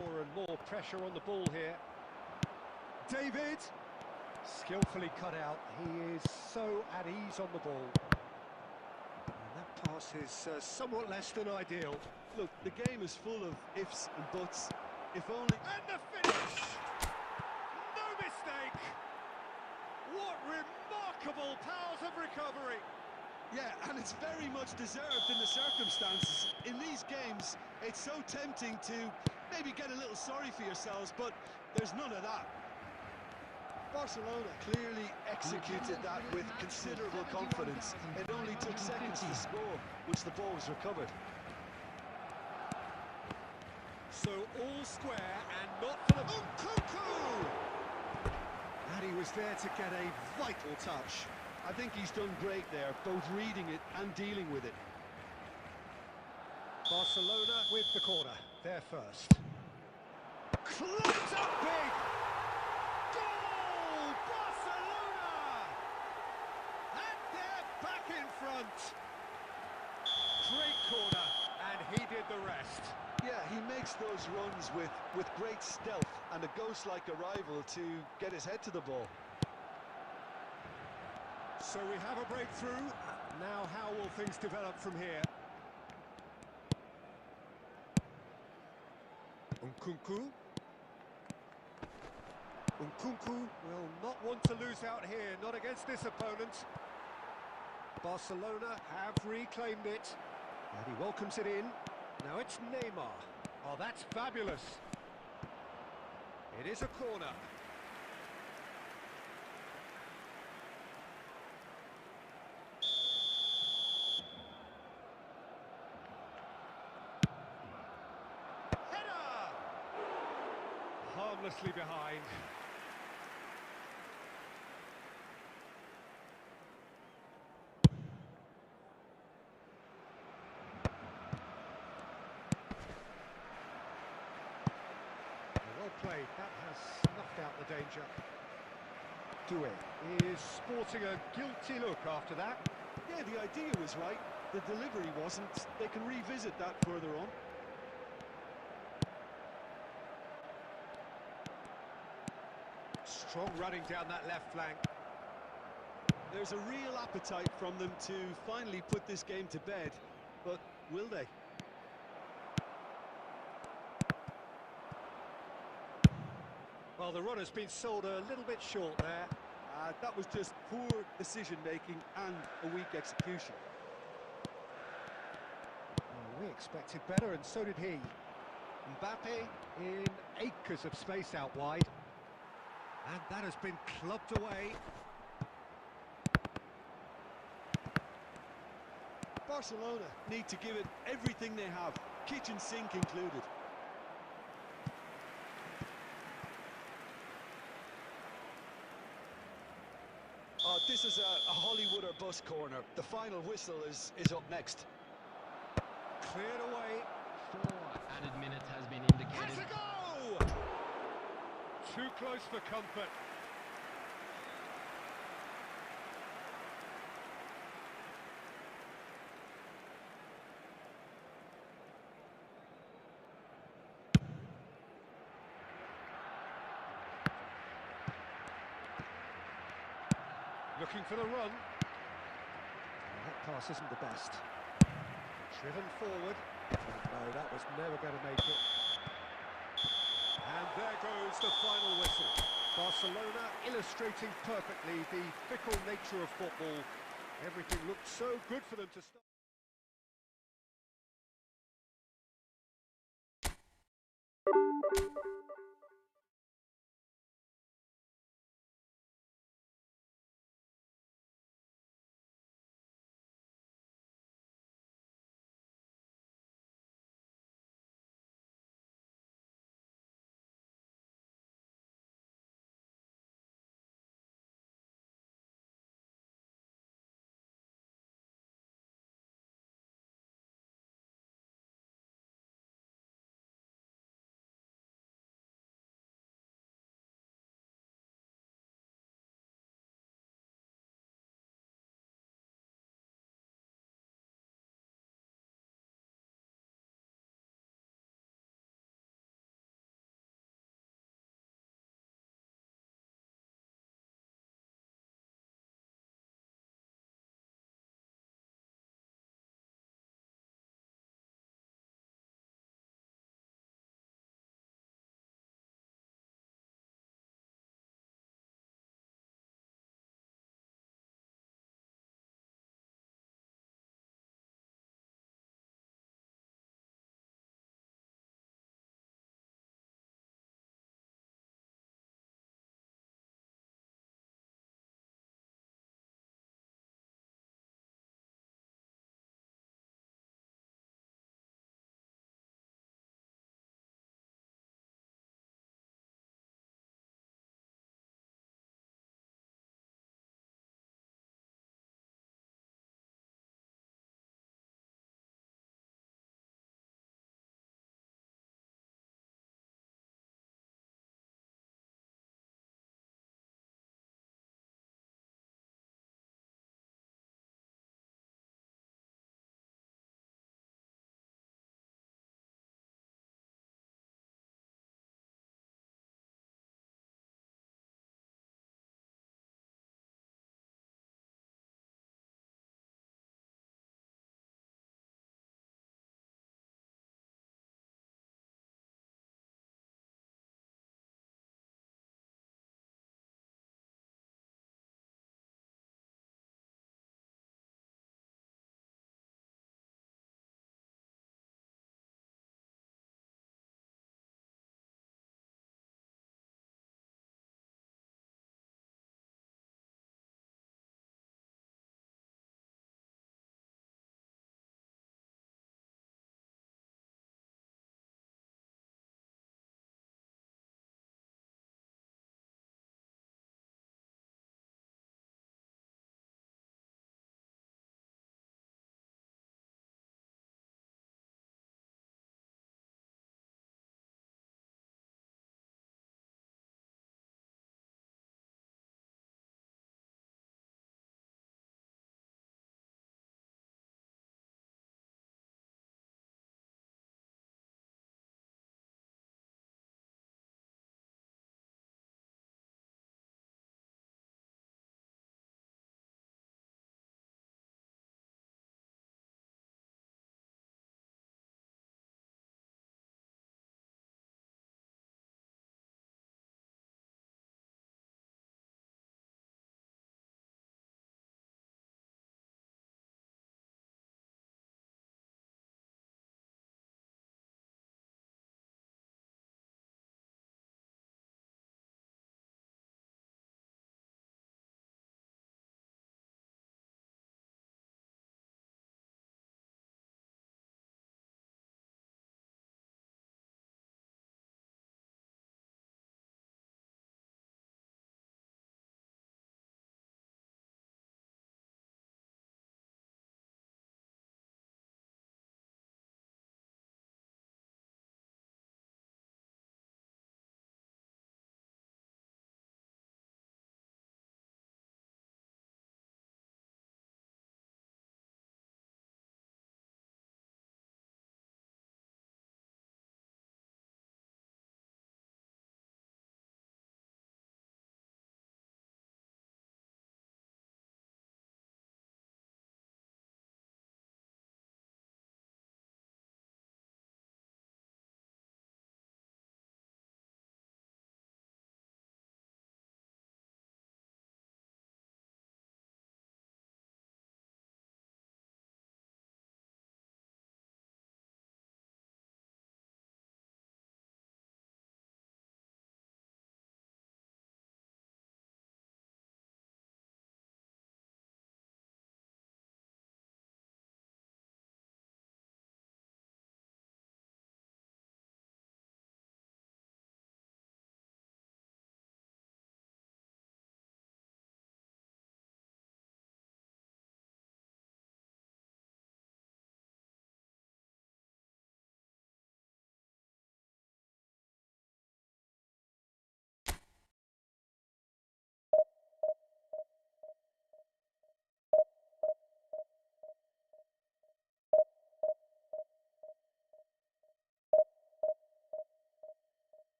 Speaker 1: More and more pressure on the ball here. David, skillfully cut out. He is so at ease on the ball. And that pass is somewhat less than ideal.
Speaker 4: Look, the game is full of ifs and buts. If only...
Speaker 1: And the finish! No mistake! What remarkable powers of recovery!
Speaker 4: Yeah, and it's very much deserved in the circumstances. In these games, it's so tempting to maybe get a little sorry for yourselves, but there's none of that. Barcelona clearly executed that with considerable confidence. It only took seconds to score, which the ball was recovered.
Speaker 1: So all square and not for the... Cuckoo! And he was there to get a vital touch.
Speaker 4: I think he's done great there, both reading it and dealing with it.
Speaker 1: Barcelona with the corner, they're first. Clamped up big! Goal! Barcelona! And they're back in front. Great corner, and he did the rest.
Speaker 4: Yeah, he makes those runs with great stealth and a ghost-like arrival to get his head to the ball.
Speaker 1: So we have a breakthrough. Now how will things develop from here? Nkunku. Nkunku will not want to lose out here, not against this opponent. Barcelona have reclaimed it, and he welcomes it in. Now it's Neymar. Oh, that's fabulous. It is a corner. Harmlessly behind. Well played, that has snuffed out the danger. Doué is sporting a guilty look after that.
Speaker 4: Yeah, the idea was right, the delivery wasn't. They can revisit that further on.
Speaker 1: Strong running down that left flank.
Speaker 4: There's a real appetite from them to finally put this game to bed, but will they?
Speaker 1: Well, the run has been sold a little bit short there.
Speaker 4: That was just poor decision-making and a weak execution.
Speaker 1: Well, we expected better, and so did he. Mbappe in acres of space out wide. And that has been clubbed away.
Speaker 4: Barcelona need to give it everything they have, kitchen sink included. This is a Hollywood or bust corner. The final whistle is up next.
Speaker 1: Cleared away.
Speaker 3: 4 added minutes has been indicated.
Speaker 1: Has a go! Too close for comfort. Looking for the run. Well, that pass isn't the best. Driven forward. No, that was never going to make it. And there goes the final whistle. Barcelona illustrating perfectly the fickle nature of football. Everything looked so good for them to start.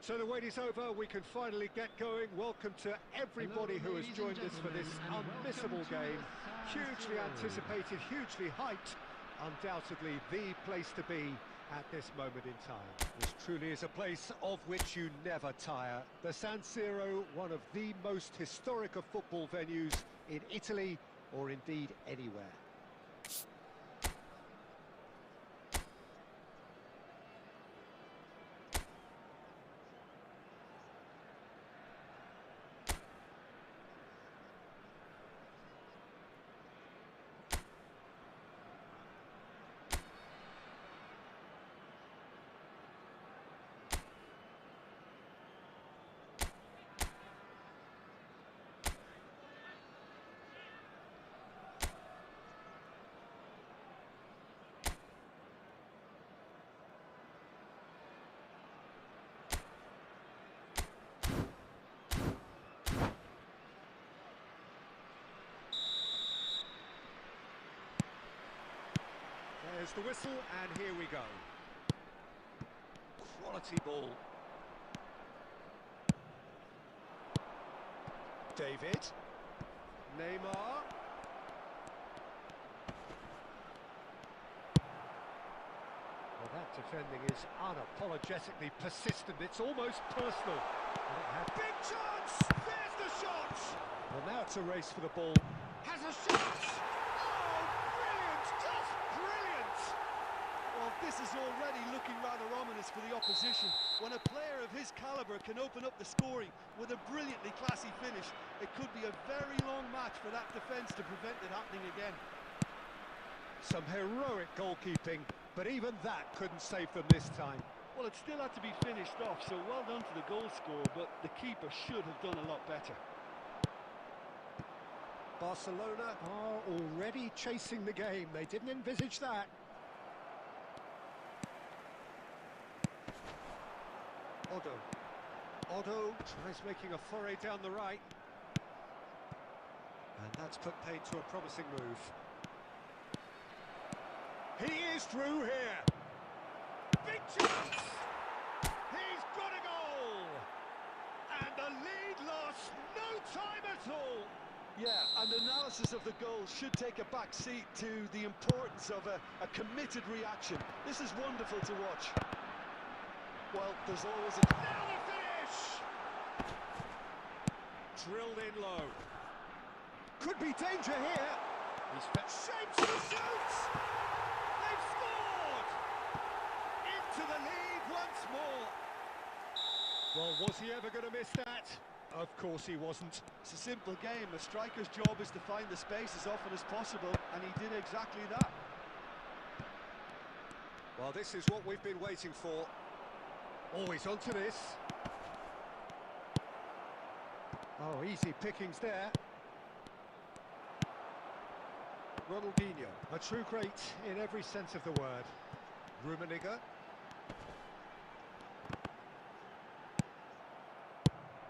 Speaker 1: So the wait is over, we can finally get going. Welcome to everybody who has joined us for this unmissable game. Hugely anticipated, hugely hyped. Undoubtedly the place to be at this moment in time. This truly is a place of which you never tire. The San Siro, one of the most historic of football venues in Italy, or indeed anywhere. There's the whistle, and here we go. Quality ball. David. Neymar. Well, that defending is unapologetically persistent. It's almost personal. Big chance! There's the shot! Well, now it's a race for the ball. Has a shot!
Speaker 2: Well, this is already looking rather ominous for the opposition. When a player of his calibre can open up the scoring with a brilliantly classy finish, it could be a very long match for that defence to prevent it happening again.
Speaker 1: Some heroic goalkeeping, but even that couldn't save them this time.
Speaker 2: Well, it still had to be finished off, so well done to the goal scorer, but the keeper should have done a lot better.
Speaker 1: Barcelona are already chasing the game. They didn't envisage that. Otto tries making a foray down the right. And that's put paid to a promising move. He is through here. Big chance! He's got a goal! And the lead lost no time at all.
Speaker 2: Yeah, and analysis of the goal should take a back seat to the importance of a committed reaction. This is wonderful to watch. Well, there's always a...
Speaker 1: Now the finish! Drilled in low. Could be danger here. He's shapes the shoots! They've scored! Into the lead once more. Well, was he ever going to miss that? Of course he wasn't.
Speaker 2: It's a simple game. A striker's job is to find the space as often as possible, and he did exactly that.
Speaker 1: Well, this is what we've been waiting for. Always onto this. Oh, easy pickings there. Ronaldinho, a true great in every sense of the word. Rummenigge.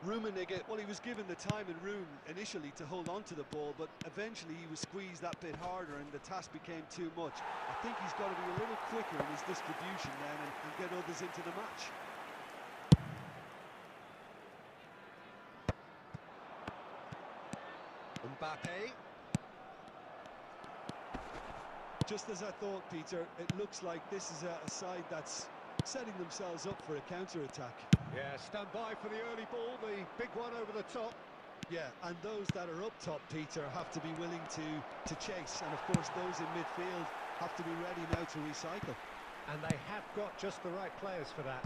Speaker 2: Rummenigge, well, he was given the time and room initially to hold on to the ball, but eventually he was squeezed that bit harder and the task became too much. I think he's got to be a little quicker in his distribution then and get others into the match.
Speaker 1: Mbappe.
Speaker 2: Just as I thought, Peter, it looks like this is a side that's setting themselves up for a counter-attack.
Speaker 1: Yeah, stand by for the early ball, the big one over the top.
Speaker 2: Yeah, and those that are up top, Peter, have to be willing to chase, and of course those in midfield have to be ready now to recycle.
Speaker 1: And they have got just the right players for that.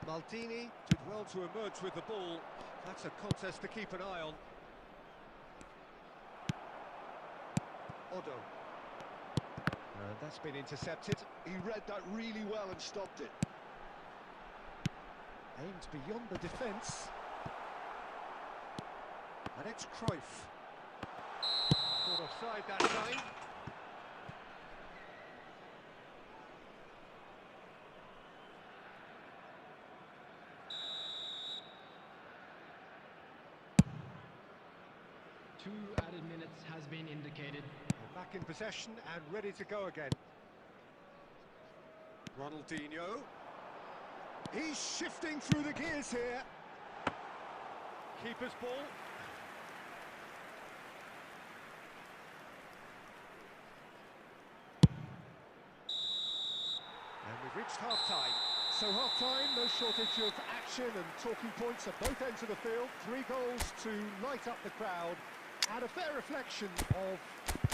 Speaker 1: Maldini did well to emerge with the ball. That's a contest to keep an eye on. Otto. And that's been intercepted.
Speaker 2: He read that really well and stopped it.
Speaker 1: Aimed beyond the defence. And it's Cruyff. Caught offside that time.
Speaker 3: Two added minutes has been indicated.
Speaker 1: Back in possession and ready to go again. Ronaldinho. He's shifting through the gears here. Keeper's ball. And we've reached half-time. So half-time, no shortage of action and talking points at both ends of the field. 3 goals to light up the crowd, and a fair reflection of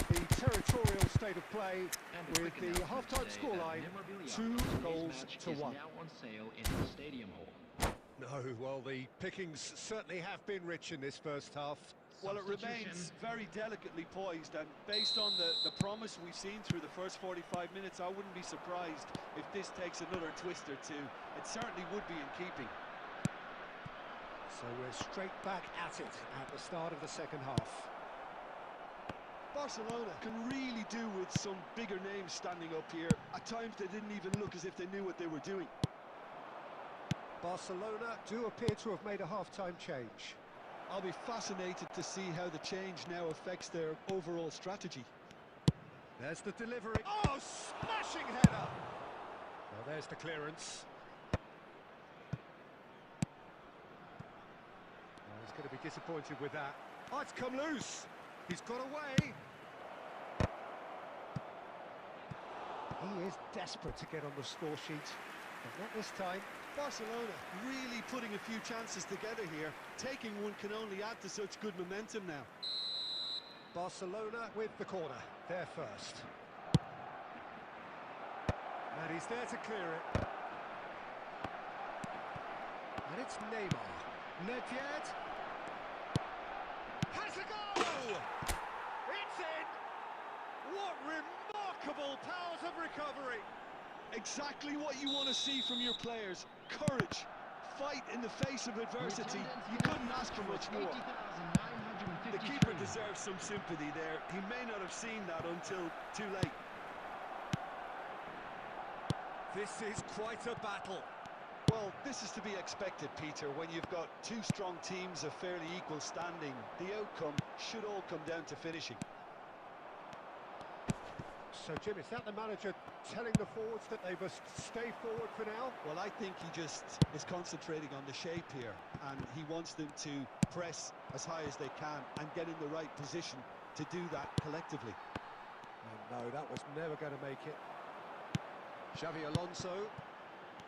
Speaker 1: the territorial state of play, and with the half-time scoreline 2 goals to 1.
Speaker 3: Now on sale in the stadium hall.
Speaker 1: No, well, the pickings certainly have been rich in this first half.
Speaker 4: Well, it remains very delicately poised, and based on the promise we've seen through the first 45 minutes, I wouldn't be surprised if this takes another twist or two. It certainly would be in keeping.
Speaker 1: So we're straight back at it at the start of the second half.
Speaker 2: Barcelona can really do with some bigger names standing up here. At times they didn't even look as if they knew what they were doing.
Speaker 1: Barcelona do appear to have made a half-time change.
Speaker 4: I'll be fascinated to see how the change now affects their overall strategy.
Speaker 1: There's the delivery. Oh, smashing header! Well, there's the clearance. Oh, he's going to be disappointed with that. Oh, it's come loose. He's got away. He is desperate to get on the score sheet, but not this time.
Speaker 2: Barcelona really putting a few chances together here. Taking one can only add to such good momentum now.
Speaker 1: Barcelona with the corner, there first. And he's there to clear it. And it's Neymar. Nedved. Has a go! It's in! What remarkable powers of recovery!
Speaker 2: Exactly what you want to see from your players. Courage, fight in the face of adversity. You couldn't ask for much more. The keeper deserves some sympathy there. He may not have seen that until too late.
Speaker 1: This is quite a battle.
Speaker 2: Well, this is to be expected, Peter. When you've got 2 strong teams of fairly equal standing, the outcome should all come down to finishing.
Speaker 1: So, Jim, is that the manager telling the forwards that they must stay forward for now?
Speaker 4: Well, I think he just is concentrating on the shape here, and he wants them to press as high as they can and get in the right position to do that collectively.
Speaker 1: And no, that was never going to make it. Xavi Alonso,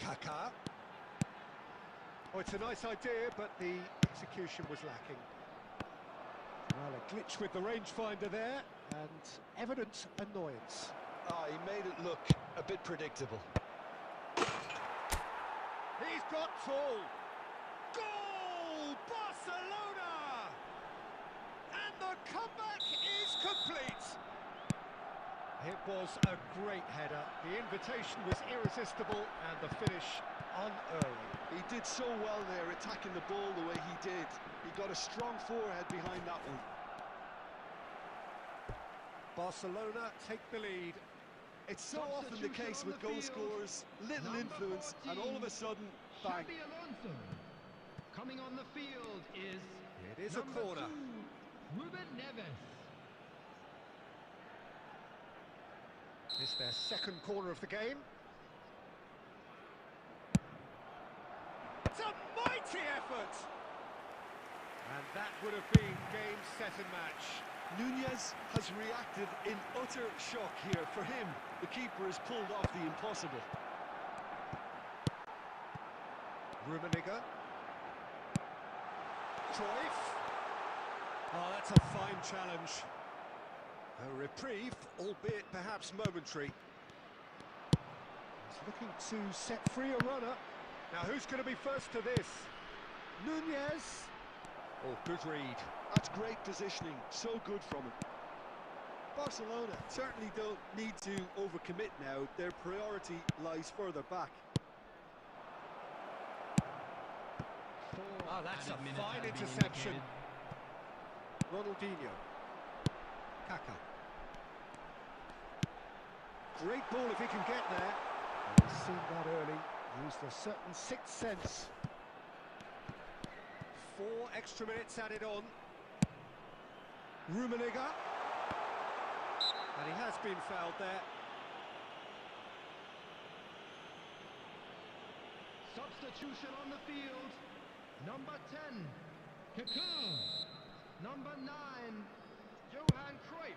Speaker 1: Kaká. Oh, it's a nice idea, but the execution was lacking. Well, a glitch with the rangefinder there, and evident annoyance.
Speaker 2: Ah, he made it look a bit predictable.
Speaker 1: He's got tall. Goal! Barcelona! And the comeback is complete. It was a great header. The invitation was irresistible, and the finish unearned.
Speaker 2: He did so well there, attacking the ball the way he did. He got a strong forehead behind that one.
Speaker 1: Barcelona take the lead.
Speaker 2: It's so often the case with goal scorers, little influence, and all of a sudden, bang.
Speaker 3: Xavi Alonso. Coming on the field is
Speaker 1: It is a corner.
Speaker 3: 2, Ruben Neves.
Speaker 1: It's their second corner of the game. It's a mighty effort! And that would have been game, set and match.
Speaker 2: Nunez has reacted in utter shock here. For him, the keeper has pulled off the impossible.
Speaker 1: Rummenigge. Cruyff. Oh, that's a fine challenge. A reprieve, albeit perhaps momentary. He's looking to set free a runner. Now, who's going to be first to this? Nunez. Oh, good read.
Speaker 2: That's great positioning, so good from him. Barcelona certainly don't need to overcommit now. Their priority lies further back.
Speaker 1: Oh, that's a fine interception. Ronaldinho. Kaká. Great ball if he can get there. And he's seen that early. Used a certain sixth sense. 4 extra minutes added on. Rummenigge. And he has been fouled there.
Speaker 3: substitution on the field. Number 10, Kakao. Number 9, Johan Cruyff.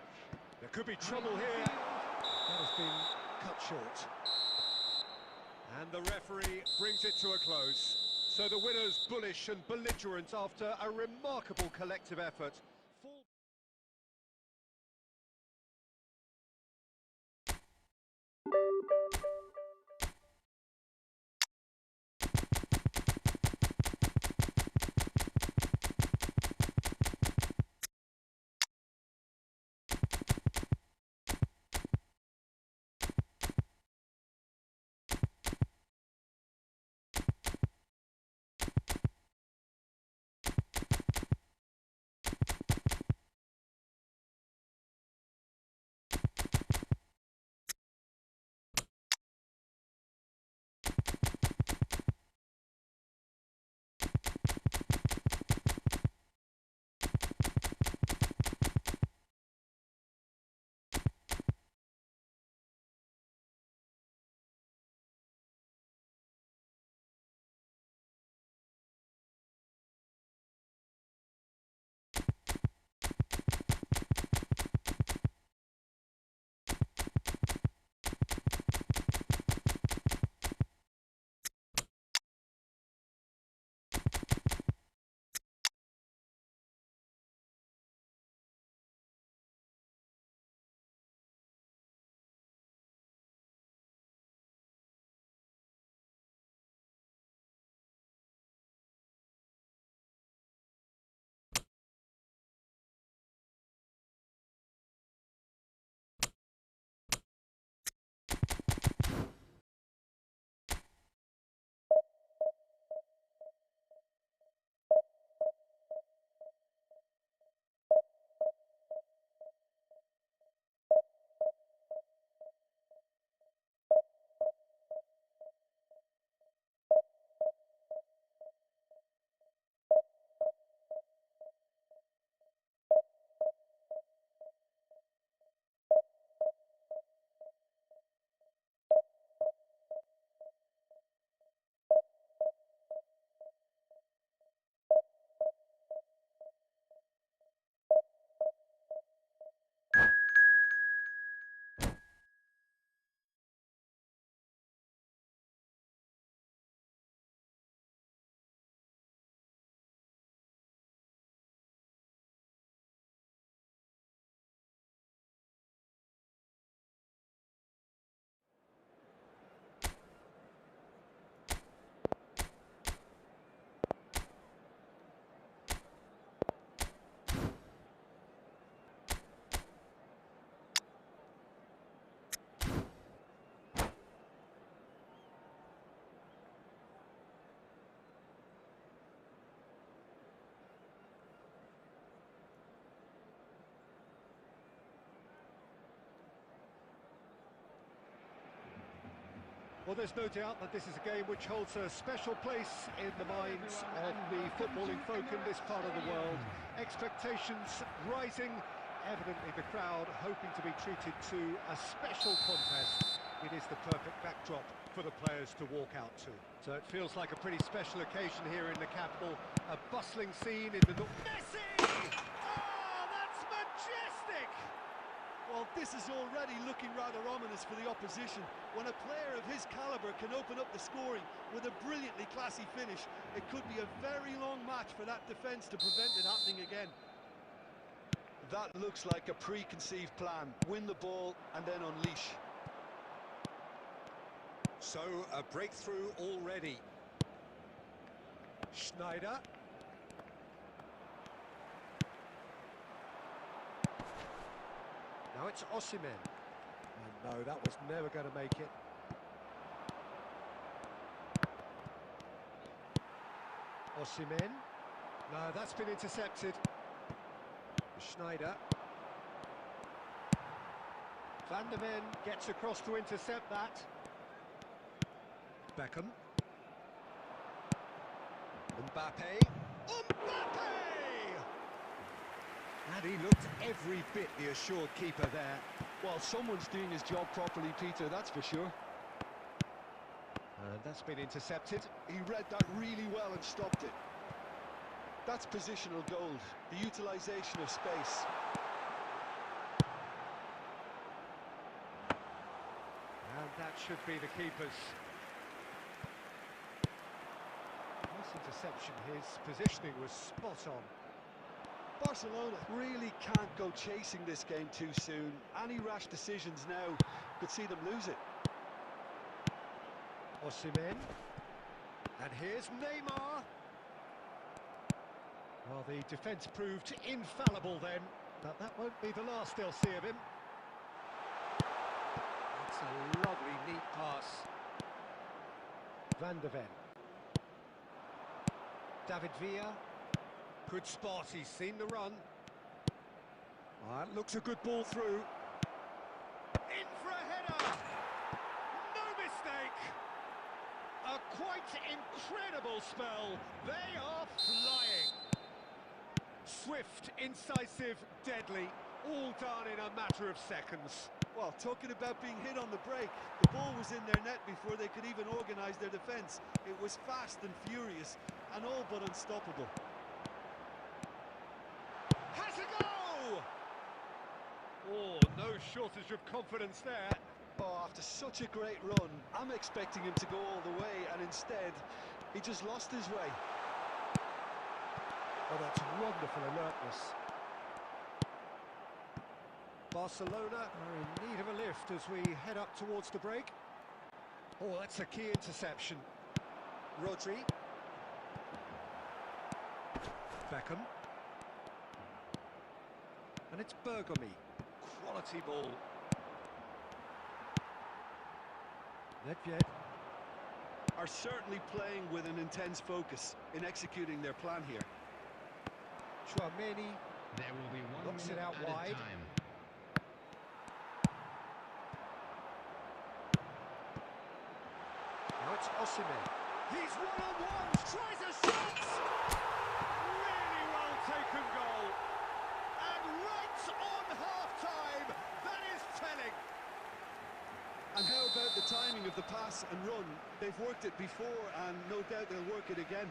Speaker 1: There could be trouble here. That has been cut short. And the referee brings it to a close. So the winners bullish and belligerent after a remarkable collective effort. Well, there's no doubt that this is a game which holds a special place in the minds of the footballing folk in this part of the world. Expectations rising, evidently the crowd hoping to be treated to a special contest. It is the perfect backdrop for the players to walk out to. So it feels like a pretty special occasion here in the capital. A bustling scene in the north. Messi! Oh, that's majestic!
Speaker 2: Well, this is already looking rather ominous for the opposition. When a player of his calibre can open up the scoring with a brilliantly classy finish, it could be a very long match for that defence to prevent it happening again. That looks like a preconceived plan. Win the ball and then unleash.
Speaker 1: So, a breakthrough already. Schneider. Now it's Osimhen. And no, that was never going to make it. Osimhen. No, that's been intercepted. Schneider. Van der Ven gets across to intercept that. Beckham. Mbappe. Mbappe! And he looked every bit the assured keeper there.
Speaker 4: Well, someone's doing his job properly, Peter, that's for sure.
Speaker 1: And that's been intercepted.
Speaker 2: He read that really well and stopped it. That's positional gold, the utilisation of space.
Speaker 1: And that should be the keeper's. Nice interception, his positioning was spot on.
Speaker 2: Barcelona really can't go chasing this game too soon. Any rash decisions now could see them lose it.
Speaker 1: Osimhen. And here's Neymar. Well, the defence proved infallible then, but that won't be the last they'll see of him. It's a lovely, neat pass. Van der Ven. David Villa. Good spot, he's seen the run. That looks a good ball through. In for a header! No mistake! A quite incredible spell. They are flying. Swift, incisive, deadly, all done in a matter of seconds.
Speaker 2: Well, talking about being hit on the break, the ball was in their net before they could even organise their defence. It was fast and furious, and all but unstoppable.
Speaker 1: Has a go! Oh, no shortage of confidence there.
Speaker 2: Oh, after such a great run, I'm expecting him to go all the way, and instead, he just lost his way.
Speaker 1: Oh, that's wonderful alertness. Barcelona are in need of a lift as we head up towards the break. Oh, that's a key interception. Rodri. Beckham. And it's Bergomi. Quality ball. Nedved.
Speaker 2: Are certainly playing with an intense focus in executing their plan here.
Speaker 1: Chouameni
Speaker 3: There will be one
Speaker 1: knocks it
Speaker 3: minute
Speaker 1: out
Speaker 3: added
Speaker 1: wide.
Speaker 3: time.
Speaker 1: Now it's Osimhen. He's one-on-one, tries a shot! Really well taken goal. And right on half-time, that is telling.
Speaker 2: And how about the timing of the pass and run? They've worked it before, and no doubt they'll work it again.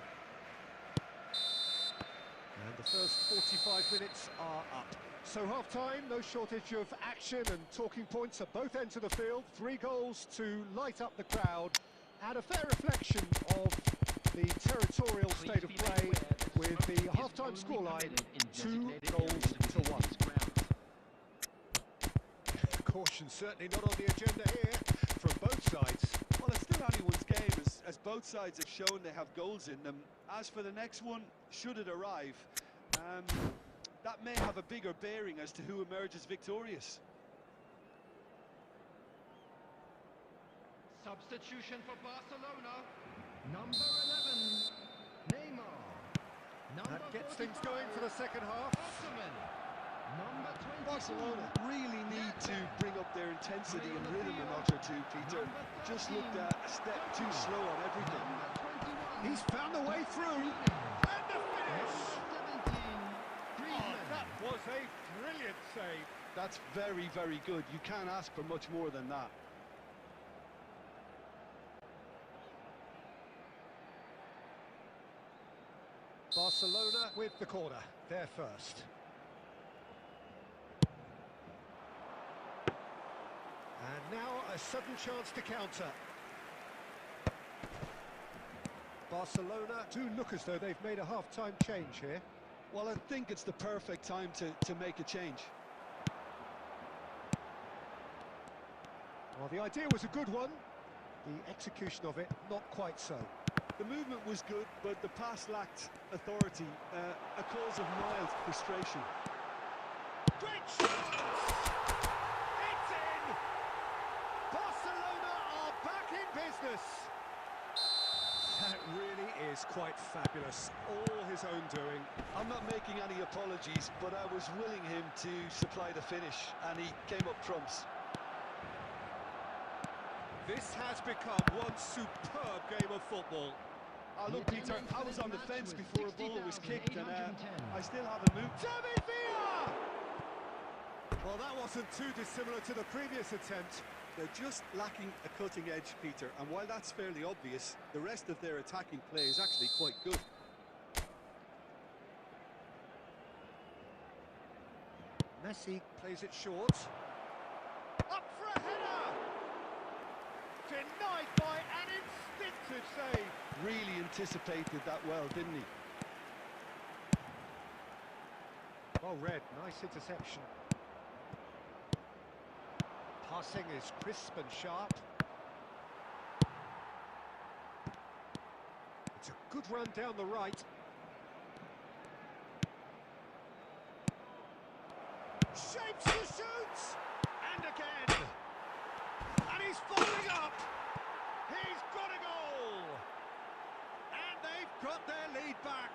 Speaker 1: And the first 45 minutes are up. So half-time, no shortage of action and talking points at both ends of the field. 3 goals to light up the crowd. And a fair reflection of the territorial state of play with the half-time scoreline 2-1. Caution certainly not on the agenda here from both sides.
Speaker 2: Well, it's still anyone's game, as both sides have shown they have goals in them. As for the next one, should it arrive, that may have a bigger bearing as to who emerges victorious.
Speaker 3: Substitution for Barcelona. Number 11, Neymar.
Speaker 1: That gets things going for the second half.
Speaker 3: Osimhen. Number 22.
Speaker 2: Barcelona really need to bring up their intensity and rhythm a notch or two, Peter. Just looked a step too slow on everything.
Speaker 1: He's found a way through. And the finish! Oh, that was a brilliant save.
Speaker 2: That's very, very good. You can't ask for much more than that.
Speaker 1: Barcelona with the corner, they're first. And now a sudden chance to counter. Barcelona do look as though they've made a half-time change here.
Speaker 2: Well, I think it's the perfect time to make a change.
Speaker 1: Well, the idea was a good one. The execution of it, not quite so.
Speaker 2: The movement was good, but the pass lacked authority, a cause of mild frustration.
Speaker 1: Great chance! It's in! Barcelona are back in business! That really is quite fabulous, all his own doing.
Speaker 2: I'm not making any apologies, but I was willing him to supply the finish, and he came up trumps.
Speaker 1: This has become one superb game of football.
Speaker 2: Look, Peter, I was on the fence before a ball was kicked, and I still haven't moved.
Speaker 1: David Villa! Well, that wasn't too dissimilar to the previous attempt.
Speaker 2: They're just lacking a cutting edge, Peter, and while that's fairly obvious, the rest of their attacking play is actually quite good.
Speaker 1: Messi plays it short. Up for a header! Denied by an instinctive save.
Speaker 4: Really anticipated that well, didn't he?
Speaker 1: Well read, nice interception. Passing is crisp and sharp. It's a good run down the right. Shapes to shoot! And again! And he's following up! He's got a goal! And they've got their lead back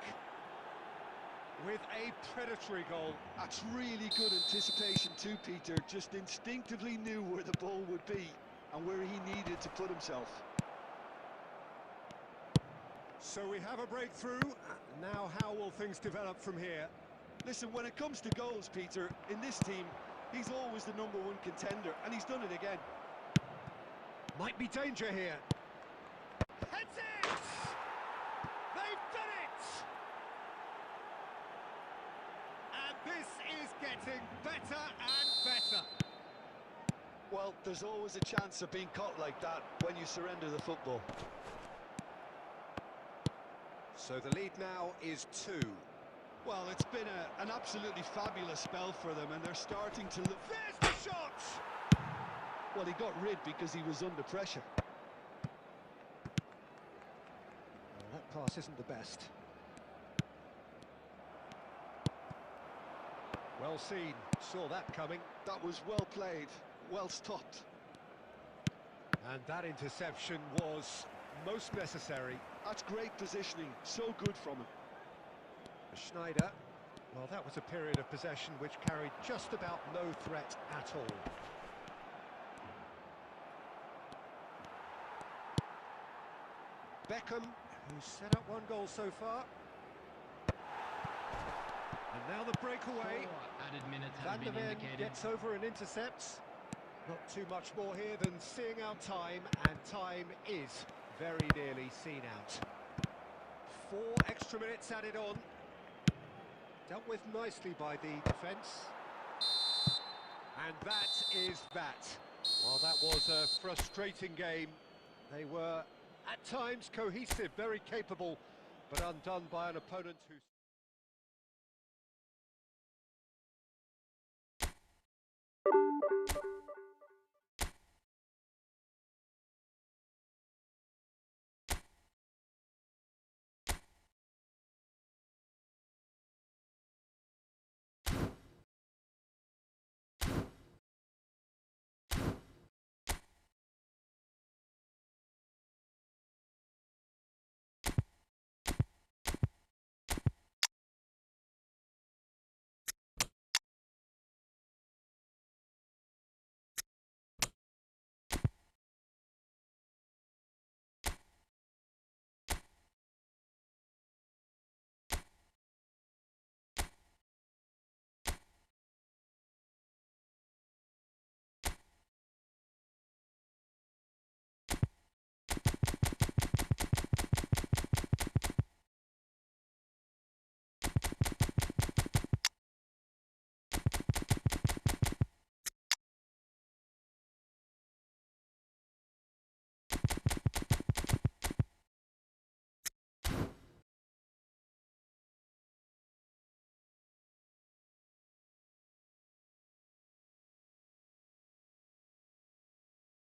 Speaker 1: with a predatory goal.
Speaker 4: That's really good anticipation too, Peter. Just instinctively knew where the ball would be and where he needed to put himself.
Speaker 1: So we have a breakthrough. Now how will things develop from here?
Speaker 2: Listen, when it comes to goals, Peter, in this team, he's always the #1 contender, and he's done it again.
Speaker 1: Might be danger here. Heads it! They've done it! And this is getting better and better.
Speaker 2: Well, there's always a chance of being caught like that when you surrender the football.
Speaker 1: So the lead now is 2.
Speaker 2: Well, it's been an absolutely fabulous spell for them, and they're starting to look...
Speaker 1: There's the shot!
Speaker 4: Well, he got rid because he was under pressure.
Speaker 1: Well, that pass isn't the best. Well seen, saw that coming.
Speaker 2: That was well played, well stopped.
Speaker 1: And that interception was most necessary.
Speaker 2: That's great positioning, so good from him.
Speaker 1: Schneider, well, that was a period of possession which carried just about no threat at all. Beckham, who's set up 1 goal so far. And now the breakaway.
Speaker 3: 4 added minutes
Speaker 1: Van
Speaker 3: have
Speaker 1: der
Speaker 3: been
Speaker 1: Ven
Speaker 3: indicated.
Speaker 1: gets over and intercepts. Not too much more here than seeing out time, and time is very nearly seen out. 4 extra minutes added on. Dealt with nicely by the defence. And that is that. Well, that was a frustrating game. They were, at times, cohesive, very capable, but undone by an opponent who...